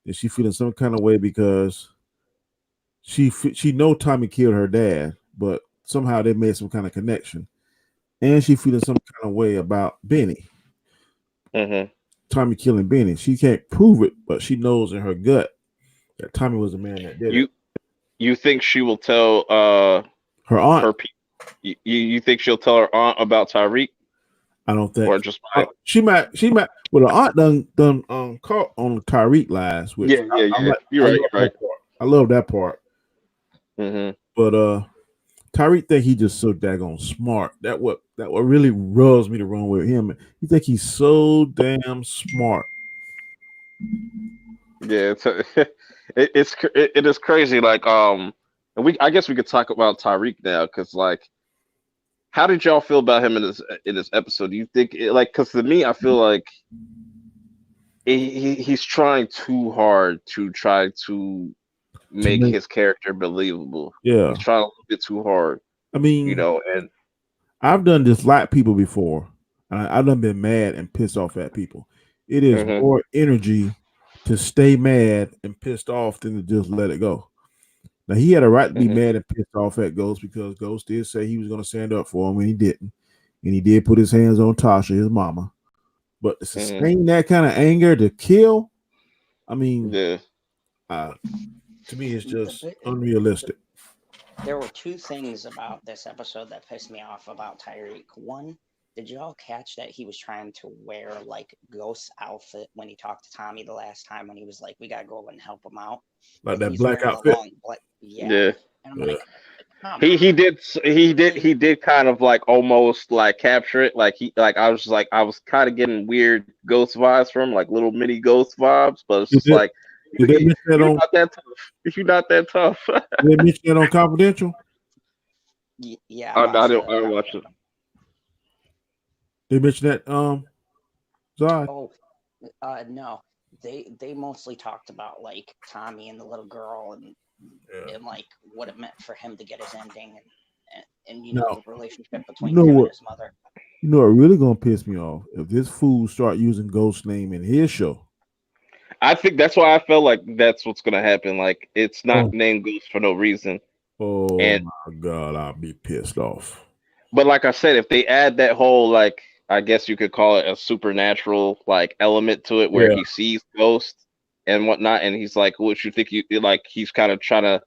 and she feeling some kind of way because she know Tommy killed her dad, but somehow they made some kind of connection, and she feeling some kind of way about Benny. Hmm. Tommy killing Benny. She can't prove it, but she knows in her gut that Tommy was the man that did it. You you think she will tell Her aunt, her pe- you think she'll tell her aunt about Tyreek, I don't or think just might? she might. Well, her aunt done caught on Tyreek lies, which Yeah, yeah, I'm yeah. like, You're I right. love You're right. that part. I love that part. Hmm. But Tyreek think he just so daggone smart. That what really rubs me the wrong way with him. He think he's so damn smart. Yeah, it is crazy. Like and I guess we could talk about Tyreek now because like, how did y'all feel about him in this episode? Do you think like, because to me I feel like he's trying too hard to try to To make me, his character believable. yeah. He's trying a little bit too hard, I mean, and I've done dislike people before. I've done been mad and pissed off at people. It is hmm more energy to stay mad and pissed off than to just let it go. Now he had a right to be hmm mad and pissed off at Ghost because Ghost did say he was going to stand up for him when he didn't, and he did put his hands on Tasha, his mama. But to hmm sustain that kind of anger to kill, I mean, yeah. uh, to me, it's The, just bi- the unrealistic. there were two things about this episode that pissed me off about Tyreek. One, did y'all catch that he was trying to wear like Ghost's outfit when he talked to Tommy the last time when he was like, "We gotta go and help him out," Like and that he's black wearing the outfit. long black. Yeah, Yeah. and I'm Yeah. like, come He on, did he did really? he did kind of like almost like capture it, like he like I was kind of getting weird ghost vibes from like little mini ghost vibes, but it's Did just they, like did they mention that you're on? not that tough. You're not that tough. Did they mention that on Confidential? Yeah, I I watched don't the I don't watch it. confidential. They mentioned that Zod. Oh, no, they mostly talked about like Tommy and the little girl Yeah. and like what it meant for him to get his ending and Now the relationship you between know him and what? his mother. You know what really gonna piss me off if this fool start using Ghost name in his show. I think that's why I felt like that's what's gonna happen. Like it's not Oh, named Ghost for no reason. oh And my god, I'll be pissed off. but like I said, if they add that whole like, I guess you could call it a supernatural like element to it where Yeah, he sees ghosts and whatnot, and he's like, "What you think you like?" He's kind of trying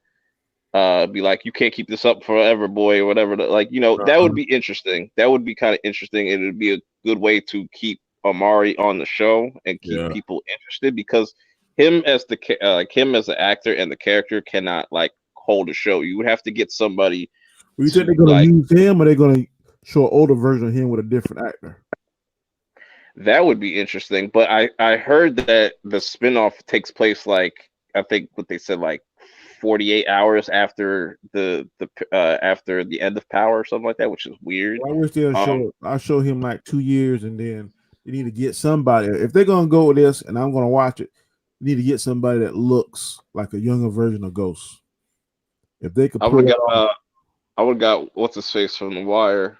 to be like, "You can't keep this up forever, boy," or whatever. Like, that would uh-huh. be interesting. That would be kind of interesting. It would be a good way to keep Amari on the show and keep Yeah. people interested because him as like him as an actor and the character cannot like hold a show. You would have to get somebody Well, you think they're to gonna like. use him, or they're gonna show an older version of him with a different actor? That would be interesting. But I heard that the spinoff takes place like, I think what they said, like 48 hours after after the end of Power or something like that, which is weird. Well, I wish they'll Um, show. I show him like 2 years, and then they need to get somebody. If they're gonna go with this, and I'm gonna watch it, they need to get somebody that looks like a younger version of Ghost. If they could I pull would it have off, got I would have got what's his face from The Wire.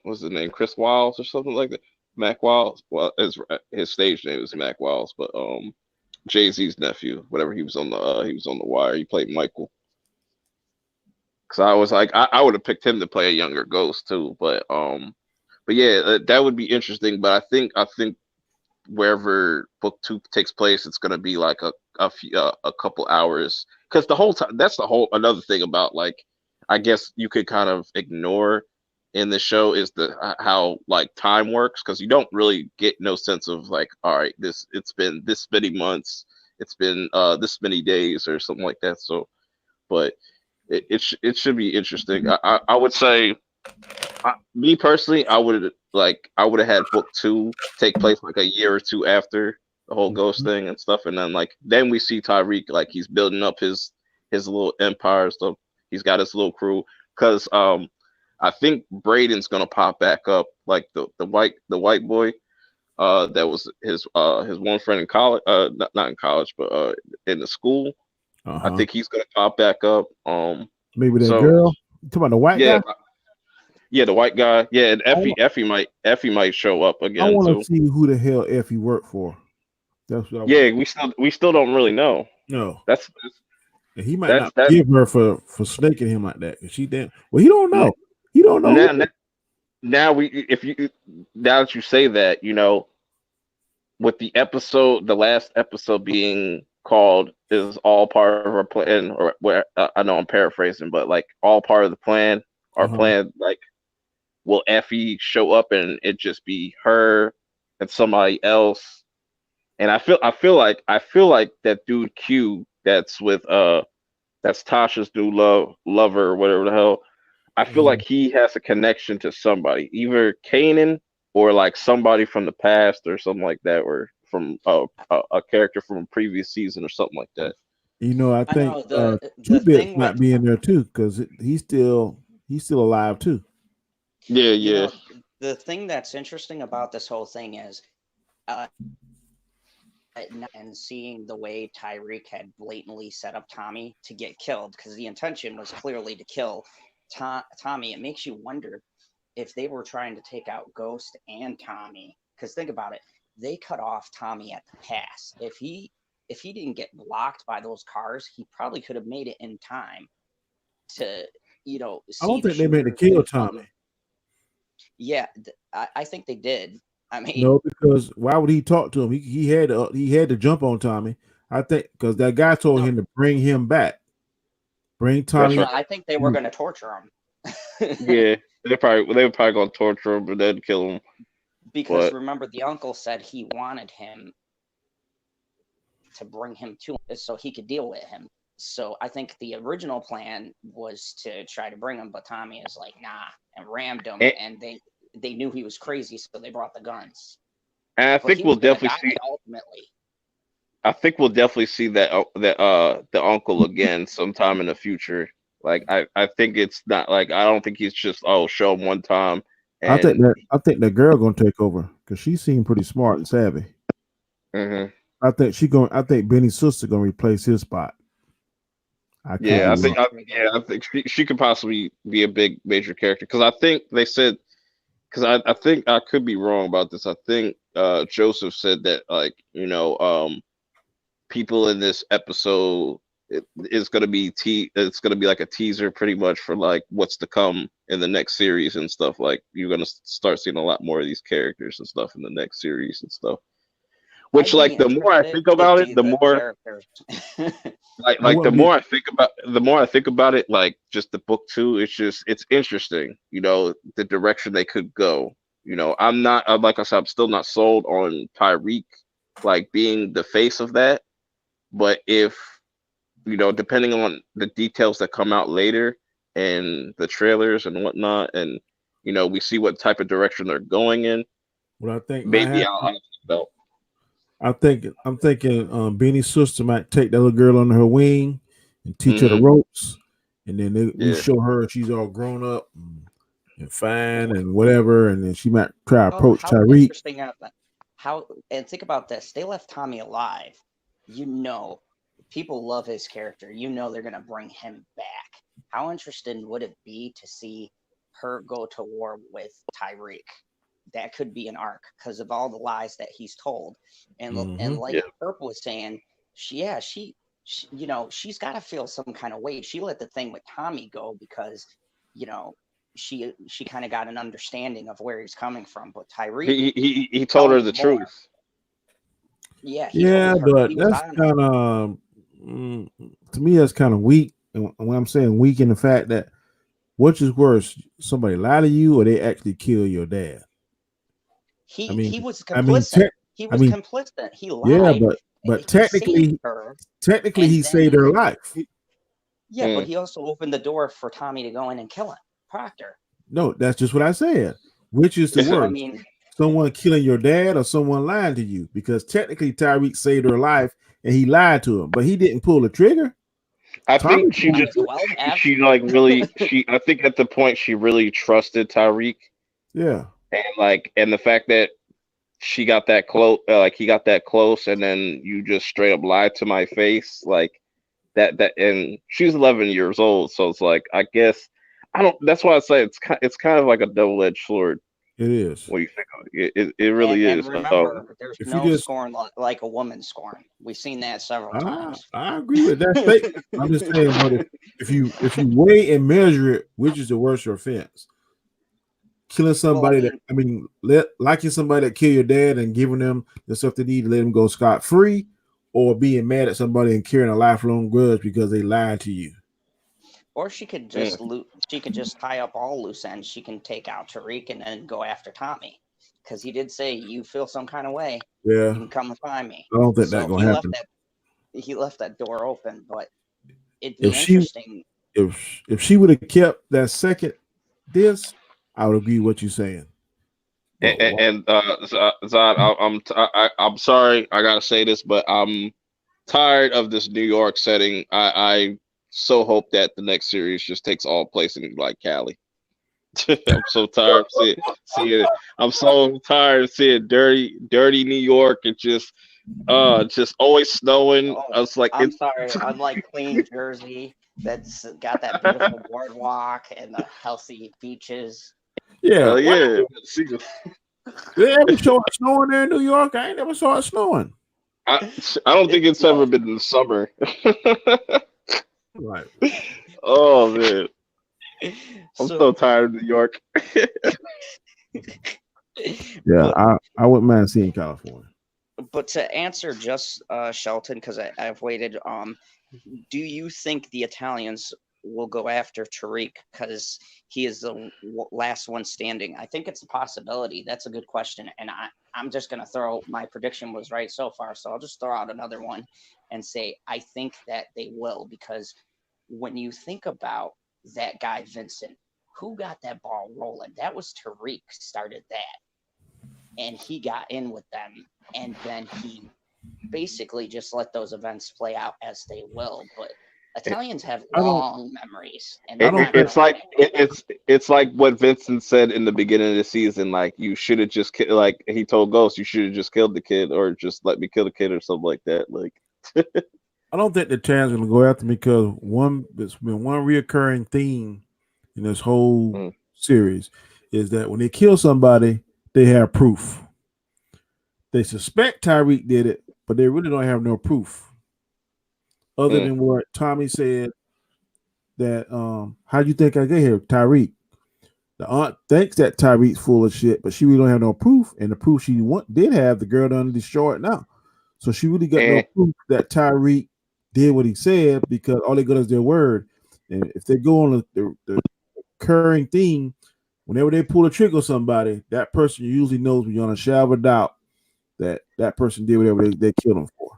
What's his name? Chris Wiles or something like that. Mac Wiles. Well, his stage name is Mac Wiles, but Jay-Z's nephew, whatever he was on The Wire. He played Michael. Cause I was like, I would have picked him to play a younger Ghost too, but yeah, that would be interesting. But I think wherever book two takes place, it's gonna be like a couple hours. Because the whole time, that's the whole another thing about like, I guess you could kind of ignore in the show is the how like time works because you don't really get no sense of like, all right, it's been this many months, it's been this many days or something like that. So, but it should be interesting. I would say me personally, I would have had book two take place like a year or two after the whole ghost thing and stuff, and then we see Tyreek like he's building up his little empire stuff. He's got his little crew because I think Braden's gonna pop back up like the white boy that was his one friend in college not in college but in the school. I think he's gonna pop back up. Maybe that So girl. You talking about the white yeah, guy? yeah, the white guy. Yeah, and I, Effie might show up I again want to too. see who the hell Effie worked for. That's what I want. Yeah, we still don't really know. No, That's and he might that's not that. give her for snaking him like that. Cause she didn't. Well, he don't know. He don't know. Now now that you say that, with the last episode being called is all part of our plan, or where I know I'm paraphrasing, but like all part of the plan. Our plan, like, will Effie show up and it just be her and somebody else? And I feel like that dude Q that's Tasha's new lover or whatever the hell. I feel like he has a connection to somebody, either Kanan or like somebody from the past or something like that, or from a character from a previous season or something like that. I I think know the Two Bits thing might with be in there too because he's still alive too. Yeah, you yeah. know the thing that's interesting about this whole thing is uh, and seeing the way Tyreek had blatantly set up Tommy to get killed because the intention was clearly to kill Tommy. It makes you wonder if they were trying to take out Ghost and Tommy. Because think about it, they cut off Tommy at the pass. If he didn't get blocked by those cars, he probably could have made it in time to I see don't the think they meant to shooters kill in front. Tommy. Yeah, I think they did. I mean, No, because why would he talk to him? He had to jump on Tommy. I think because that guy told him to bring him back, bring Tommy. That's right. I think they were going to torture him. Yeah, they were probably gonna torture him and then kill him. Because But remember, the uncle said he wanted him to bring him to him so he could deal with him. So I think the original plan was to try to bring him, but Tommy is like, nah, and rammed him, and they knew he was crazy, so they brought the guns. and I But think he we'll was going to definitely die see. ultimately. I think we'll definitely see the uncle again sometime in the future. Like I think it's not like I don't think he's just show him one time I think and. that girl gonna take over because she seemed pretty smart and savvy. Mhm. I think Benny's sister gonna replace his spot. I could Yeah, be wrong. I think she could possibly be a big major character because I think they said because I think I could be wrong about this. I think Joseph said that like people in this episode is going to be it's going to be like a teaser pretty much for like what's to come in the next series and stuff. Like you're going to start seeing a lot more of these characters and stuff in the next series and stuff. Which I'd be like the more I interested think to about see it, the the more characters. I the wouldn't be. more I think about it, like just the book two, it's interesting, the direction they could go. I'm not like I said, I'm still not sold on Tyreek like being the face of that. But if depending on the details that come out later and the trailers and whatnot, and we see what type of direction they're going in, What I think might maybe happen. I'll I'm thinking Benny's sister might take that little girl under her wing and teach her the Mhm. ropes, and then we Yeah. show her she's all grown up and fine and whatever, and then she might try to Oh, approach how Tyreek. interesting! And think about this: they left Tommy alive. You know, people love his character. You know they're gonna bring him back. How interesting would it be to see her go to war with Tyreek? That could be an arc because of all the lies that he's told. And Mm-hmm. like Yeah. Herb was saying, she you know, she's got to feel some kind of weight. She let the thing with Tommy go because, you know, she kind of got an understanding of where he's coming from. But Tyreek He told her telling the more. truth. Yeah, he Yeah, told her but he was that's on her. kind of to me that's kind of weak. And when I'm saying weak in the fact that which is worse, somebody lie to you or they actually kill your dad. I mean, He was I mean, complicit. He I was mean, complicit. He yeah, lied. but He saved technically, her, he and saved then her life. yeah, but Mm. he also opened the door for Tommy to go in and kill him, Proctor. No, that's just what I said. Which is the So I worst? mean, Someone killing your dad or someone lying to you? Because technically Tyreek saved her life and he lied to him, but he didn't pull the trigger. I Tommy think she might just as well have. she like really she I think at the point she really trusted Tyreek, yeah. and the fact that she got that close, like he got that close, and then you just straight up lied to my face, like that. And she's 11 years old, so it's like I guess I don't. That's why I say it's kind of like a double edged sword It is. when you think of it. It really And is. remember, there's If you no just scorn like a woman scorn. We've seen that several times. I agree with that statement. I'm just saying, but if you weigh and measure it, which is the worst offense? Killing Well, I somebody that mean, liking somebody that killed your dad and giving them the stuff they need to let them go scot free, or being mad at somebody and carrying a lifelong grudge because they lied to you. or she could Mm. just tie up all loose ends. She can take out Tariq and then go after Tommy, because he did say you feel some kind of way, Yeah, you can come and find me. I don't think that's So gonna happen. he left that door open, but it'd If be she interesting. if she would have kept that second this, I would agree with what you're saying. But Zod, I'm sorry, I gotta say this, but I'm tired of this New York setting. I so hope that the next series just takes all place in like Cali. I'm so tired of seeing it. I'm so tired of seeing dirty New York and just always snowing. Oh, I was like, I'm it's sorry. Unlike clean Jersey, that's got that beautiful boardwalk and the healthy beaches. yeah, what yeah. See, they ever show it snowing there in New York? I ain't never saw it snowing. I I don't think It's it's ever been in the summer. Right. Oh man, I'm so, so tired of New York. Yeah, but I wouldn't mind seeing California. to answer just Shelton, because I've waited. Do you think the Italians will go after Tariq because he is the last one standing? I think it's a possibility. That's a good question, and I'm just gonna throw my prediction was right so far, so I'll just throw out another one and say I think that they will, because when you think about that guy Vincent, who got that ball rolling, that was Tariq started that, and he got in with them, and then he basically just let those events play out as they will. But Italians have I don't long memories, and I they're don't not think going to. It's like what Vincent said in the beginning of the season. Like you should have just like he told Ghost, you should have just killed the kid or just let me kill the kid or something like that. Like I don't think the Italians are gonna go after me because there's been one reoccurring theme in this whole mm, series is that when they kill somebody, they have proof. They suspect Tyreek did it, but they really don't have no proof other mm, than what Tommy said that how do you think I get here, Tyreek? The aunt thinks that Tyreek's full of shit, but she really don't have no proof. And the proof she did have, the girl done destroyed now. So she really got no eh, proof that Tyreek did what he said because all they got is their word. And if they go on the recurring theme, whenever they pull a trigger on somebody, that person usually knows beyond a shadow of a doubt that that person did whatever they killed him for.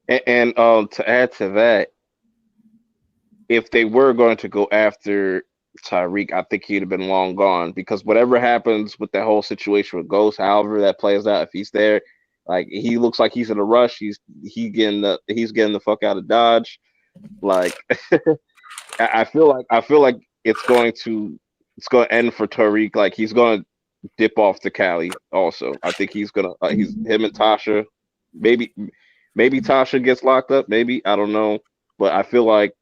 and to add to that, if they were going to go after Tyreek, I think he'd have been long gone because whatever happens with that whole situation with Ghost, however that plays out, if he's there, like he looks like he's in a rush. He's getting the fuck out of Dodge. Like I feel like it's going to end for Tariq. Like he's going to dip off to Cali. Also, I think he's him and Tasha, maybe Maybe Tasha gets locked up. Maybe I don't know, but I feel like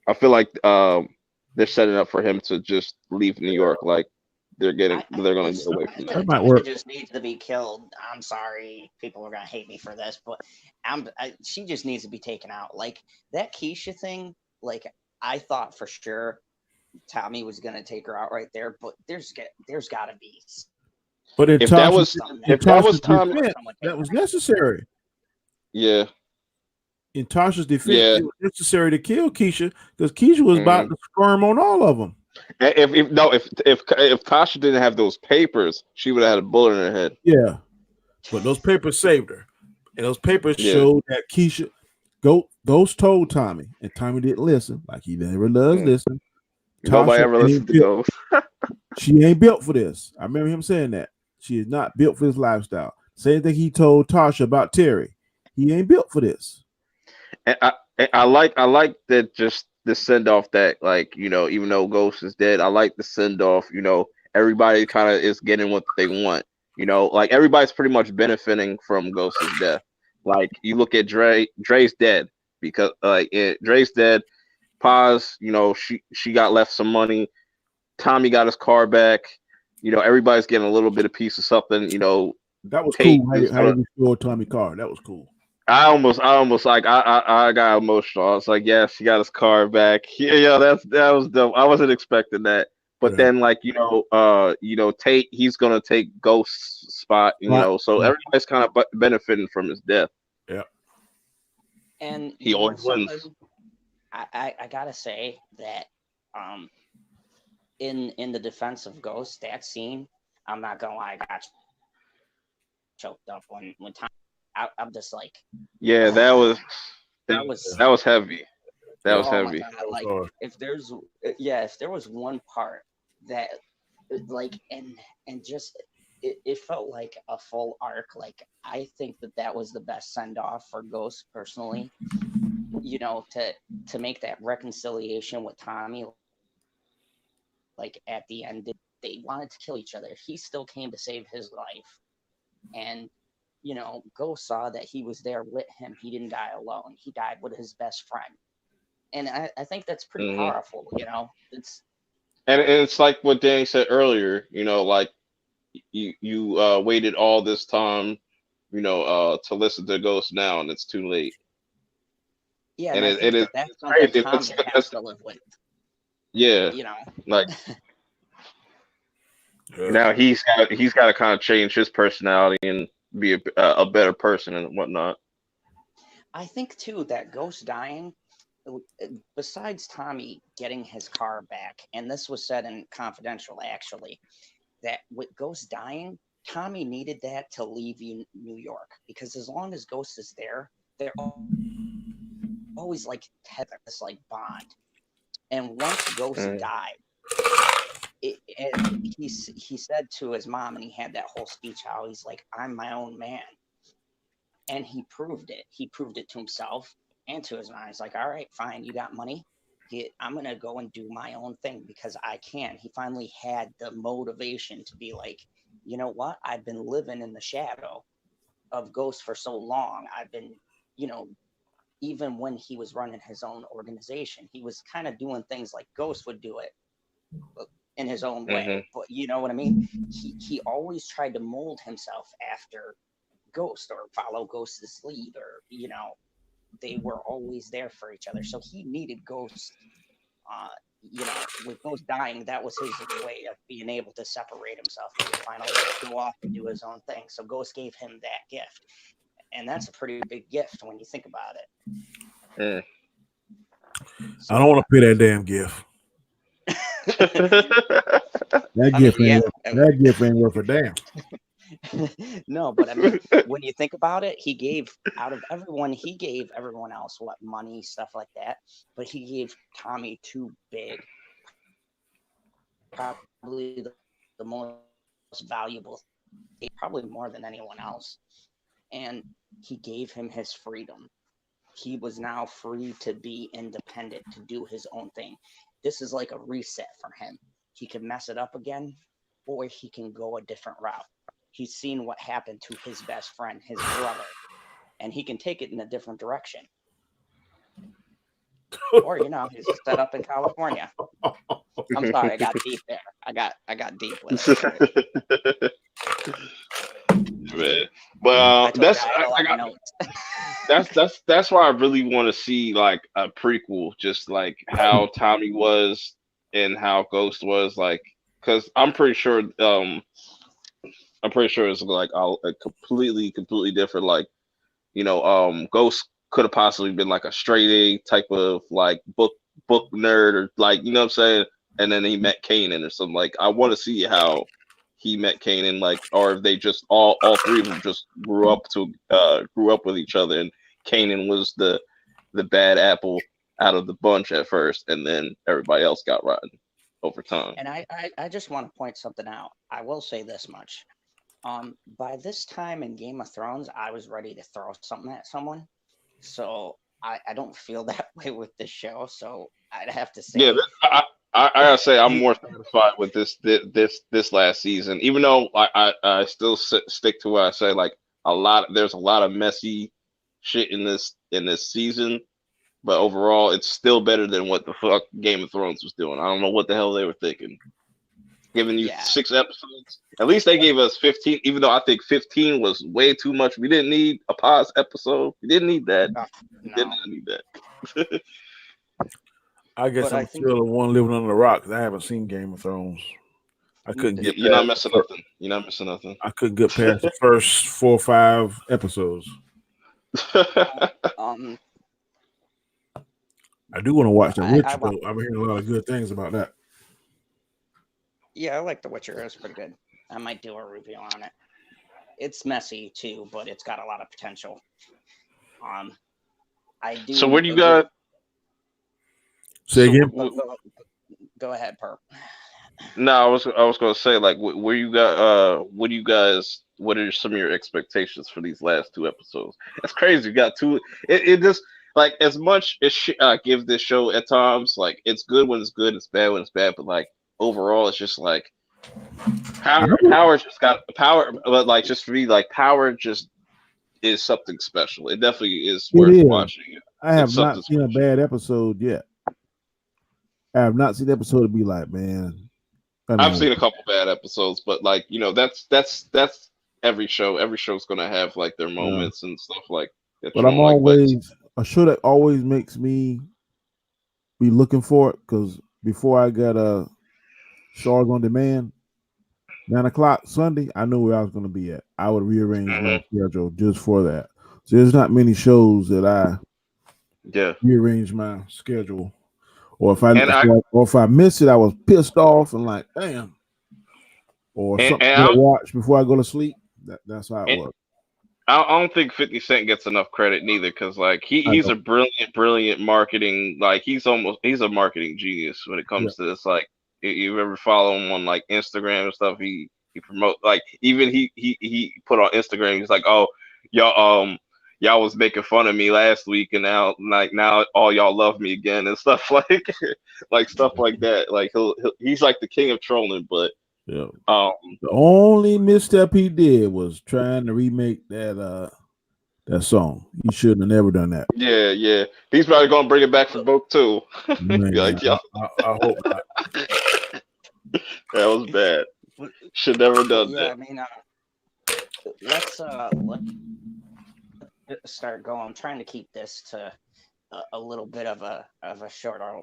they're setting up for him to just leave New York. Like they're gonna get away from that. That might Tasha work. just needs to be killed. I'm sorry, people are gonna hate me for this, but she just needs to be taken out. Like that Keisha thing. Like I thought for sure Tommy was gonna take her out right there, but there's got to be But If that was something in if that Tasha's was Tommy, defense, that was necessary. yeah, In Tasha's defense, yeah. it was necessary to kill Keisha because Keisha was about Mhm. to squirm on all of them. If Tasha didn't have those papers, she would have had a bullet in her head. Yeah, but those papers saved her, and those papers Yeah. showed that Keisha Ghost told Tommy, and Tommy didn't listen, like he never does Mm. listen. Nobody Tasha ever listened to Ghost. she ain't built for this. I remember him saying that she is not built for this lifestyle. Same thing he told Tasha about Terry. He ain't built for this. And I like that, just the send off that, like, even though Ghost is dead, I like the send off. Everybody kind of is getting what they want. Like everybody's pretty much benefiting from Ghost's death. Like you look at Dre's dead because Dre's dead. Paz, she got left some money. Tommy got his car back. Everybody's getting a little bit of piece of something. That was Tate cool. is How you gonna. restore Tommy Carr? That was cool. I almost like I got emotional. I was like, yes, he got his car back. Yeah, that was dope. I wasn't expecting that. But Yeah. then, like, Tate, he's gonna take Ghost's spot. Right. So everybody's kind of benefiting from his death. Yeah. And He you know always wins. something? I gotta say that in the defense of Ghost, that scene, I'm not gonna lie, I got choked up when Tom. I'm just like, Yeah, that was that was that was heavy. That Yeah. was oh my heavy. god, That was like hard. if there was one part that like and just it felt like a full arc. Like I think that was the best send off for Ghost personally. To make that reconciliation with Tommy, like at the end, they wanted to kill each other. He still came to save his life, and Ghost saw that he was there with him. He didn't die alone. He died with his best friend, and I think that's pretty Hmm. powerful. It's And it's like what Danny said earlier. Like you waited all this time, to listen to Ghost now, and it's too late. yeah, and And I it think is that's it's something crazy. Tommy has to live with. Yeah, You know, like Yeah. now he's got to kind of change his personality and be a better person and whatnot. I think too that Ghost dying, besides Tommy getting his car back, and this was said in confidential actually, that with Ghost dying, Tommy needed that to leave New York because as long as Ghost is there, they're always like tethered this like bond. And once Ghost Mm. died, he said to his mom, and he had that whole speech how he's like, "I'm my own man," and he proved it. He proved it to himself and to his mom. He's like, "All right, fine, you got money. I'm gonna go and do my own thing because I can." He finally had the motivation to be like, you know what? I've been living in the shadow of Ghost for so long. I've been, you know, even when he was running his own organization, he was kind of doing things like Ghost would do it in his own Hmm. way. But you know what I mean? He always tried to mold himself after Ghost or follow Ghost's lead, or they were always there for each other. So he needed Ghost. Uh, with Ghost dying, that was his way of being able to separate himself and finally go off and do his own thing. So Ghost gave him that gift, and that's a pretty big gift when you think about it. Mm. So, I don't want to pay that damn gift. That I mean, gift yeah. ain't that gift ain't worth a damn. No, but I mean, when you think about it, he gave everyone else what money, stuff like that. But he gave Tommy two big, probably the most valuable, probably more than anyone else. And he gave him his freedom. He was now free to be independent, to do his own thing. This is like a reset for him. He can mess it up again, or he can go a different route. He's seen what happened to his best friend, his brother. and he can take it in a different direction. Or he's set up in California. I'm sorry, I got deep there. I got deep with it. Man. But that's why I really want to see like a prequel, just like how Tommy was and how Ghost was, like, because I'm pretty sure it's like a completely different, like, Ghost could have possibly been like a straight A type of like book nerd, or like, you know what I'm saying, and then he met Kanan or something. Like, I want to see how he met Kanan, like, or if they just all three of them just grew up with each other, and Kanan was the bad apple out of the bunch at first, and then everybody else got rotten over time. And I just want to point something out. I will say this much. By this time in Game of Thrones, I was ready to throw something at someone. So I don't feel that way with this show. So I'd have to say, yeah, I gotta say I'm more satisfied with this last season, even though I still stick to what I say. Like, there's a lot of messy shit in this season, but overall it's still better than what the fuck Game of Thrones was doing. I don't know what the hell they were thinking, giving you 6 episodes. At least they gave us 15, even though I think 15 was way too much. We didn't need a pause episode. We didn't need that. No. We did not need that. I guess I'm still the one living under the rock because I haven't seen Game of Thrones. I couldn't get. You're not missing nothing. You're not missing nothing. I couldn't get past the first 4 or 5 episodes. I do want to watch The Witcher, though. I'm hearing a lot of good things about that. Yeah, I like The Witcher. It was pretty good. I might do a review on it. It's messy too, but it's got a lot of potential. I do. So where do you got? Say again. Go ahead, Perp. No, I was gonna say, like, where you got? What do you guys? What are some of your expectations for these last 2 episodes? It's crazy. You got 2. It just, like, as much as I give this show at times, like, it's good when it's good, it's bad when it's bad, but like overall, it's just like Power just got power, but like, just for me, like, Power just is something special. It definitely is worth watching. I have not seen a bad episode yet. I have not seen the episode to be like, man. I've seen a couple bad episodes, but like, that's every show. Every show's gonna have like their moments and stuff like that. But I'm always a show that always makes me be looking for it, because before I got Stars on Demand, 9:00 Sunday, I knew where I was gonna be at. I would rearrange my schedule just for that. So there's not many shows that I rearrange my schedule. Or if I missed it, I was pissed off and like, damn. Or something to watch before I go to sleep. That's how it works. I don't think 50 Cent gets enough credit neither, because like he's a brilliant marketing. Like, he's a marketing genius when it comes to this. Like, if you ever follow him on like Instagram and stuff, he promotes, like, even he put on Instagram, he's like, oh, y'all was making fun of me last week, and now all y'all love me again and stuff like stuff like that. Like, he's like the king of trolling. But the only misstep he did was trying to remake that song. He shouldn't have never done that. Yeah. He's probably gonna bring it back for book 2. Man, like, I hope not. That was bad. Should never done that. I mean, let's start going. I'm trying to keep this to a little bit of a shorter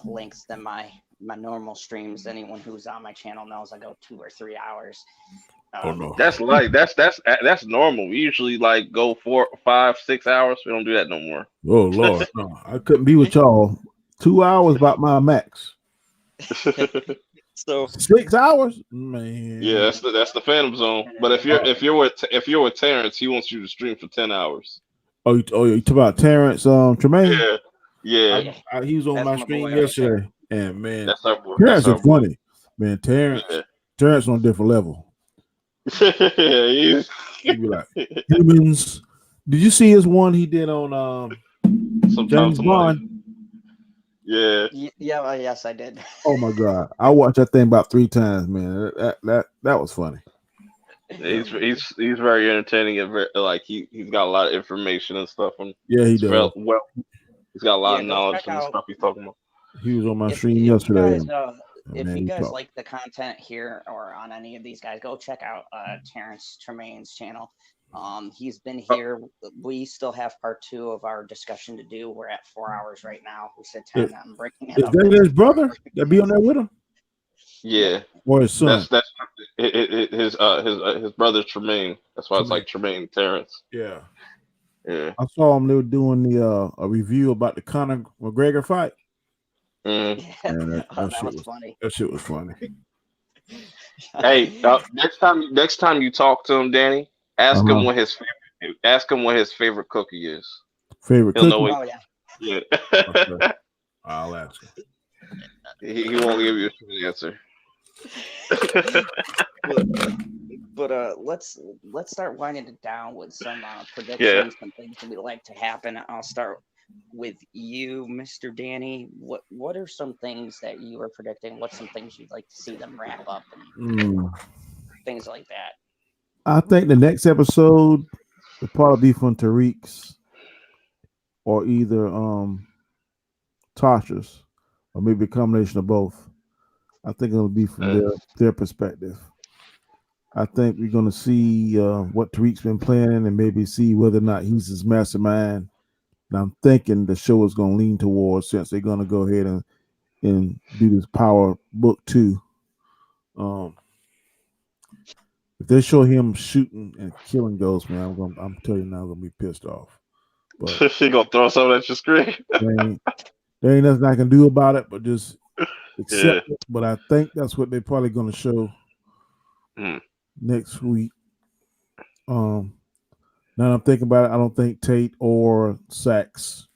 length than my normal streams. Anyone who's on my channel knows I go 2 or 3 hours. Oh no, that's normal. We usually like go 4, 5, 6 hours. We don't do that no more. Oh Lord, no, I couldn't be with y'all. 2 hours about my max. So 6 hours, man. Yeah, that's the Phantom Zone. But if you're with Terrence, he wants you to stream for 10 hours. Oh, you talk about Terrence Tremaine? Yeah. He was on my stream yesterday, and man, Terrence is funny, man. Terrence on a different level. He'd be like, humans. Did you see his one he did on James Bond? Yeah. Yes, I did. Oh my God, I watched that thing about 3 times, man. That was funny. He's very entertaining and very, like he's got a lot of information and stuff, and Yeah, he it's does. well, he's got a lot Yeah, of go knowledge check from the out stuff he's talking about. He was on my if stream if you yesterday. guys if Man, you he guys talked. like the content here or on any of these guys, go check out Terrence Tremaine's channel. He's been here. We still have part 2 of our discussion to do. We're at 4 hours right now. We said 10. I'm breaking it Is up that into his 4 brother hours. that be on there with him, Yep. Yeah, or his son? that's his brother Tremaine. That's why it's Tremaine. like Tremaine Terrence. Yeah, Yeah. I saw him. They were doing the a review about the Conor McGregor fight. Mm. Yeah. Man, Oh, that was funny. that shit was funny. Hey, next time you talk to him, Danny, Uh-huh. ask him what his favorite cookie is. Favorite He'll know cookie? what. Oh yeah. Yeah. Okay. I'll ask him. he won't give you a straight answer. But let's start winding it down with some Yeah. predictions, some things that we like to happen. I'll start with you, Mr. Danny. What are some things that you are predicting? What's some things you'd like to see them wrap up and things like that? I think the next episode will probably be from Tariq's or either Tasha's, or maybe a combination of both. I think it'll be from their perspective. I think we're going to see what Tariq's been planning and maybe see whether or not he's his mastermind. And I'm thinking the show is going to lean towards, since they're going to go ahead and do this Power Book 2. If they show him shooting and killing ghosts, man, I'm telling you now, I'm gonna be pissed off. But She gonna throw something at your screen. there ain't nothing I can do about it, but just accept Yeah. it. But I think that's what they're probably gonna show next week. Now I'm thinking about it, I don't think Tate or Sax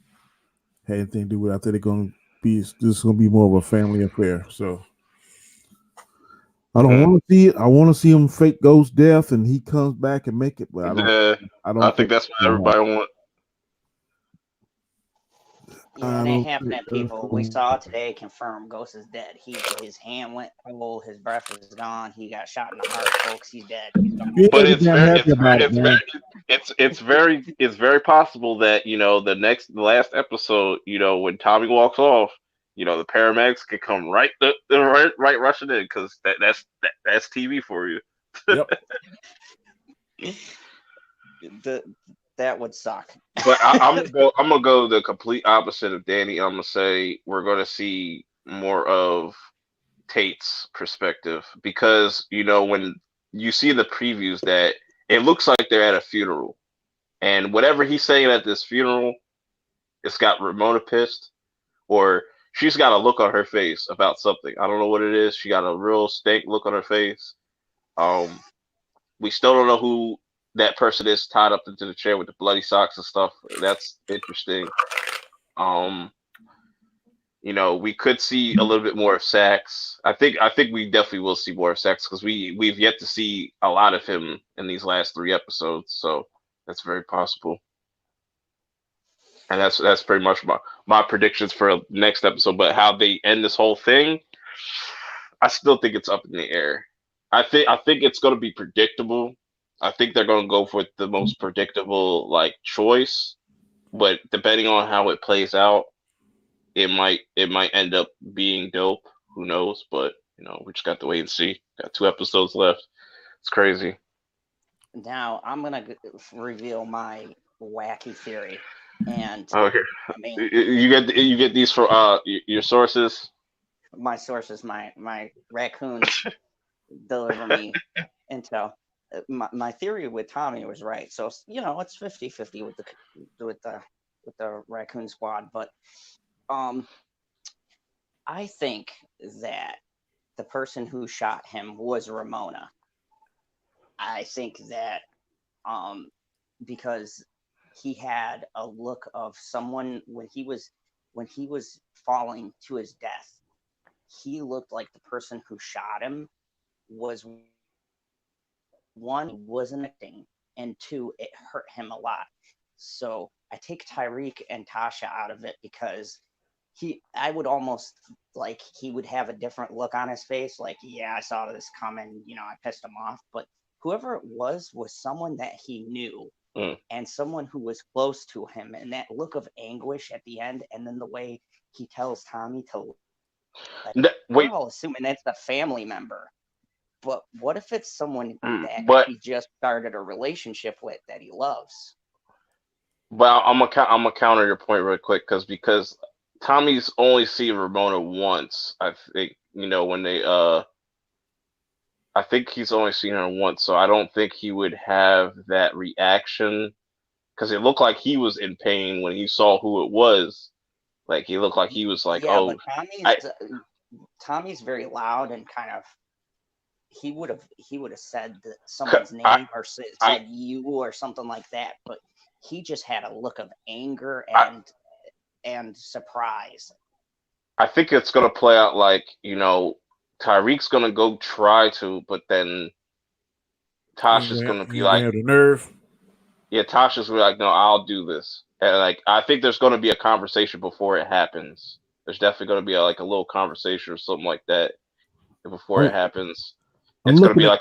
had anything to do with it. I think they're gonna be this is gonna be more of a family affair. So I don't want to see it. I want to see him fake ghost death and he comes back and make it, but I don't think that's what everybody wants. Yeah, it ain't happening, people. We saw it today. Confirmed. Ghost is dead. His hand went cold. His breath is gone. He got shot in the heart, folks. He's dead. He's gone. But it's very possible that the last episode, when Tommy walks off, the paramedics could come right rushing in, because that's TV for you. Yep. That would suck. But I'm gonna go the complete opposite of Danny. I'm gonna say we're gonna see more of Tate's perspective, because when you see the previews, that it looks like they're at a funeral, and whatever he's saying at this funeral, it's got Ramona pissed, or she's got a look on her face about something. I don't know what it is. She got a real stank look on her face. We still don't know who that person is tied up into the chair with the bloody socks and stuff. That's interesting. We could see a little bit more of Sax. I think we definitely will see more of Sax, because we've yet to see a lot of him in these last 3 episodes. So that's very possible. And that's pretty much my predictions for next episode. But how they end this whole thing, I still think it's up in the air. I think it's going to be predictable. I think they're going to go for the most predictable choice, but depending on how it plays out, it might end up being dope. Who knows? But we just got to wait and see. Got 2 episodes left. It's crazy. Now I'm gonna reveal my wacky theory, and Okay. I mean, you get these from your sources. my sources, my raccoons deliver me intel. My theory with Tommy was right, so it's 50-50 with the raccoon squad, but I think that the person who shot him was Ramona. I think that because he had a look of someone when he was falling to his death, he looked like the person who shot him was, one, wasn't acting, and two, it hurt him a lot. So I take Tyreek and Tasha out of it, because I would almost he would have a different look on his face, like, yeah, I saw this coming, I pissed him off. But whoever it was someone that he knew Mm. and someone who was close to him. And that look of anguish at the end, and then the way he tells Tommy to, like, we're Wait, all assuming that's a family member. But what if it's someone that but he just started a relationship with that he loves? I'm gonna counter your point real quick because Tommy's only seen Ramona once. I think when they I think he's only seen her once, so I don't think he would have that reaction because it looked like he was in pain when he saw who it was. Like he looked like he was like, Yeah, but oh, I Tommy's very loud and kind of, he would have said someone's I name or I said you or something like that, but he just had a look of anger I, and surprise. I think it's gonna play out like Tyreek's gonna go try to, but then Tasha's gonna He be ain't gonna like, have the nerve. yeah, Tasha's gonna be like, no, I'll do this, and like I think there's gonna be a conversation before it happens. There's definitely gonna be like a little conversation or something like that before it I'm, happens. I'm It's gonna looking be at. like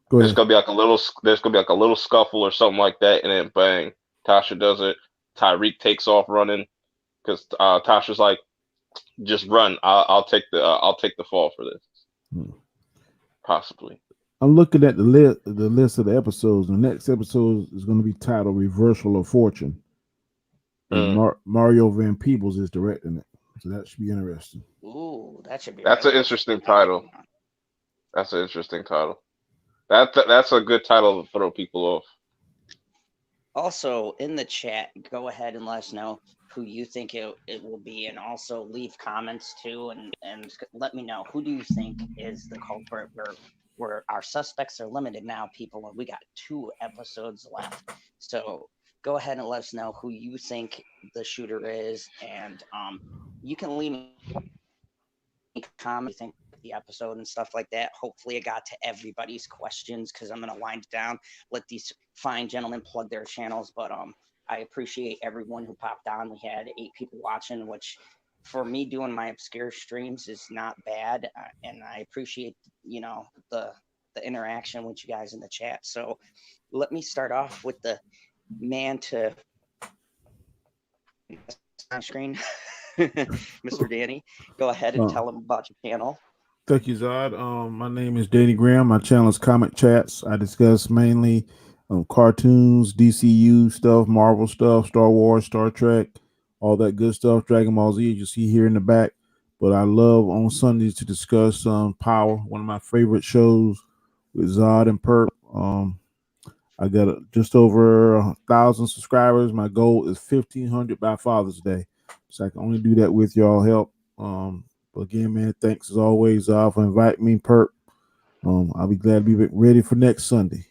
Go there's ahead. gonna be like a little there's gonna be like a little scuffle or something like that, and then bang, Tasha does it. Tyreek takes off running because Tasha's like, just run. I'll take the fall for this, Hmm. possibly. I'm looking at the list of the episodes. The next episode is going to be titled "Reversal of Fortune," and Mm. Mario Van Peebles is directing it, so that should be interesting. Ooh, that should be That's an really interesting interesting. I like title. that. That's an interesting title. That's a good title to throw people off. Also, in the chat, go ahead and let us know who you think it will be, and also leave comments too, and let me know, who do you think is the culprit. Where our suspects are limited now, people, and we got 2 episodes left. So go ahead and let us know who you think the shooter is, and you can leave me comment you think of the episode and stuff like that. Hopefully, it got to everybody's questions, because I'm gonna wind it down. Let these fine gentlemen plug their channels, but I appreciate everyone who popped on. We had 8 people watching, which for me doing my obscure streams is not bad, and I appreciate the interaction with you guys in the chat. So let me start off with the man to on screen, Mr. Danny. Go ahead and Uh, tell them about your channel. Thank you, Zod. My name is Danny Graham. My channel is Comic Chats. I discuss mainly cartoons, DCU stuff, Marvel stuff, Star Wars, Star Trek, all that good stuff. Dragon Ball Z, you see here in the back. But I love on Sundays to discuss Power, one of my favorite shows with Zod and Perp. I got just over 1,000 subscribers. My goal is 1,500 by Father's Day, so I can only do that with y'all help. But again, man, thanks as always for inviting me, Perp. I'll be glad to be ready for next Sunday.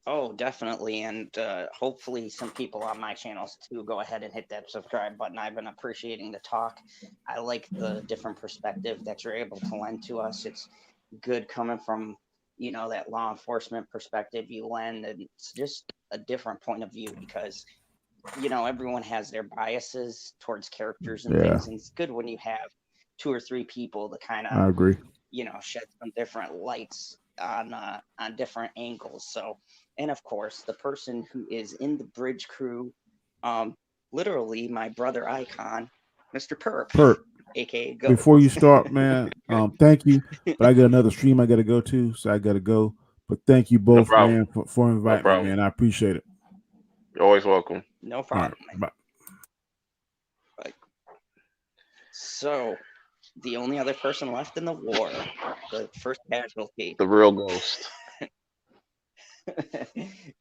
Oh, definitely. And hopefully, some people on my channels too go ahead and hit that subscribe button. I've been appreciating the talk. I like the different perspective that you're able to lend to us. It's good coming from, that law enforcement perspective you lend. And it's just a different point of view, because, everyone has their biases towards characters and Yeah, things. And it's good when you have 2 or 3 people to kind of, I agree. shed some different lights on different angles. So, and of course, the person who is in the bridge crew, um, literally my brother icon, Mr. Perp, Perp, aka before Goat. you start, man, thank you. But I got another stream I got to go to, so I got to go. But thank you No both, problem. man, for No inviting me, problem. man. I appreciate it. You're always welcome. No All right, problem. bye. Like, so, the only other person left in the war, the first casualty. The real ghost.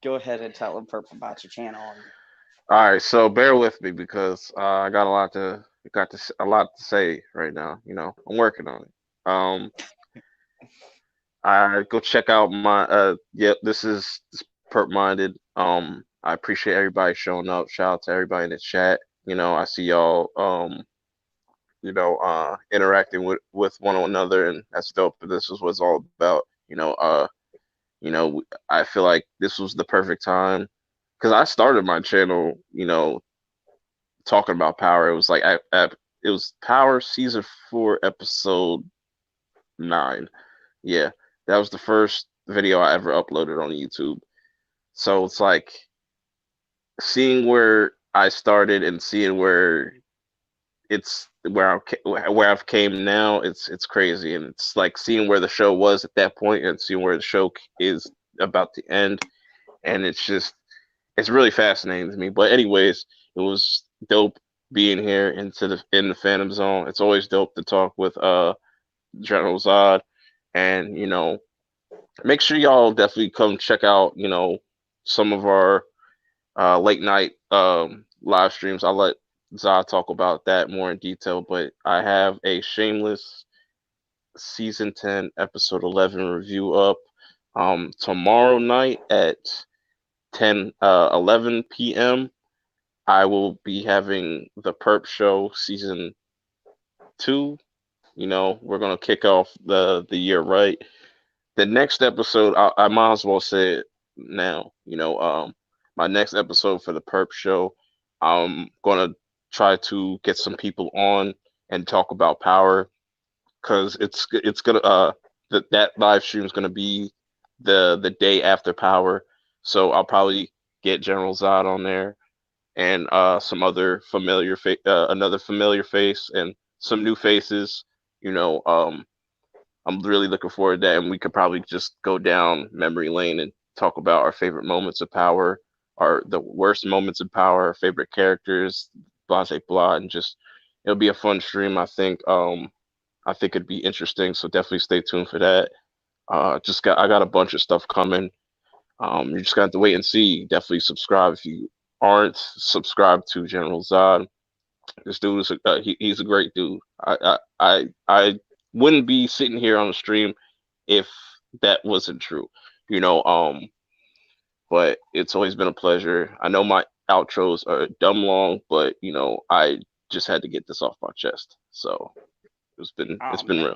Go ahead and tell them, Perp, about your channel. All right, so bear with me because I got a lot to say right now. I'm working on it. I go check out my yep, this purpminded. I appreciate everybody showing up. Shout out to everybody in the chat. I see y'all interacting with one another, and that's dope. This is what it's all about. I feel like this was the perfect time because I started my channel, talking about Power. It was like it was Power season 4, episode 9. Yeah, That was the first video I ever uploaded on YouTube. So it's like seeing where I started and seeing where it's where I've came now. It's crazy, and it's like seeing where the show was at that point and seeing where the show is about to end, and it's really fascinating to me. But anyways, it was dope being here in the Phantom Zone. It's always dope to talk with General Zod, and make sure y'all definitely come check out some of our late night live streams. I'll let Zod talk about that more in detail, but I have a Shameless season 10 episode 11 review up tomorrow night at 11 p.m. I will be having the Perp Show season 2. We're gonna kick off the year right. The next episode, I might as well say it now. My next episode for the Perp Show, I'm gonna try to get some people on and talk about power, because it's gonna that live stream is gonna be the day after power. So I'll probably get General Zod on there and some other another familiar face and some new faces. You know, I'm really looking forward to that, and we could probably just go down memory lane and talk about our favorite moments of power, the worst moments of power, our favorite characters, blah blah blah, and just it'll be a fun stream. I think it'd be interesting, so definitely stay tuned for that. I got a bunch of stuff coming. You just got to wait and see. Definitely subscribe if you aren't subscribed to General Zod. This dude is he's a great dude. I wouldn't be sitting here on the stream if that wasn't true. You know, um, but it's always been a pleasure. I know my outros are dumb long, but I just had to get this off my chest. So it's Oh been man,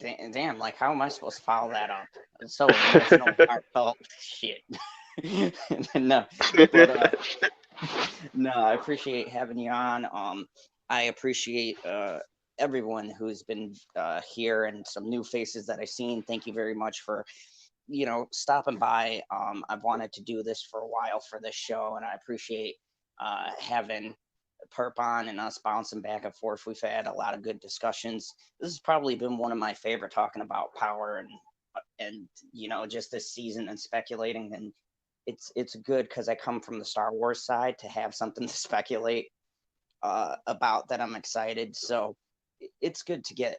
real. damn! Like, how am I supposed to follow that up? It's so emotional, heartfelt shit. No, but no, I appreciate having you on. I appreciate everyone who's been here and some new faces that I've seen. Thank you very much for stopping by. I've wanted to do this for a while for this show, and I appreciate having Perp on and us bouncing back and forth. We've had a lot of good discussions. This has probably been one of my favorite, talking about power and just this season and speculating. And it's good because I come from the Star Wars side to have something to speculate about that I'm excited. So it's good to get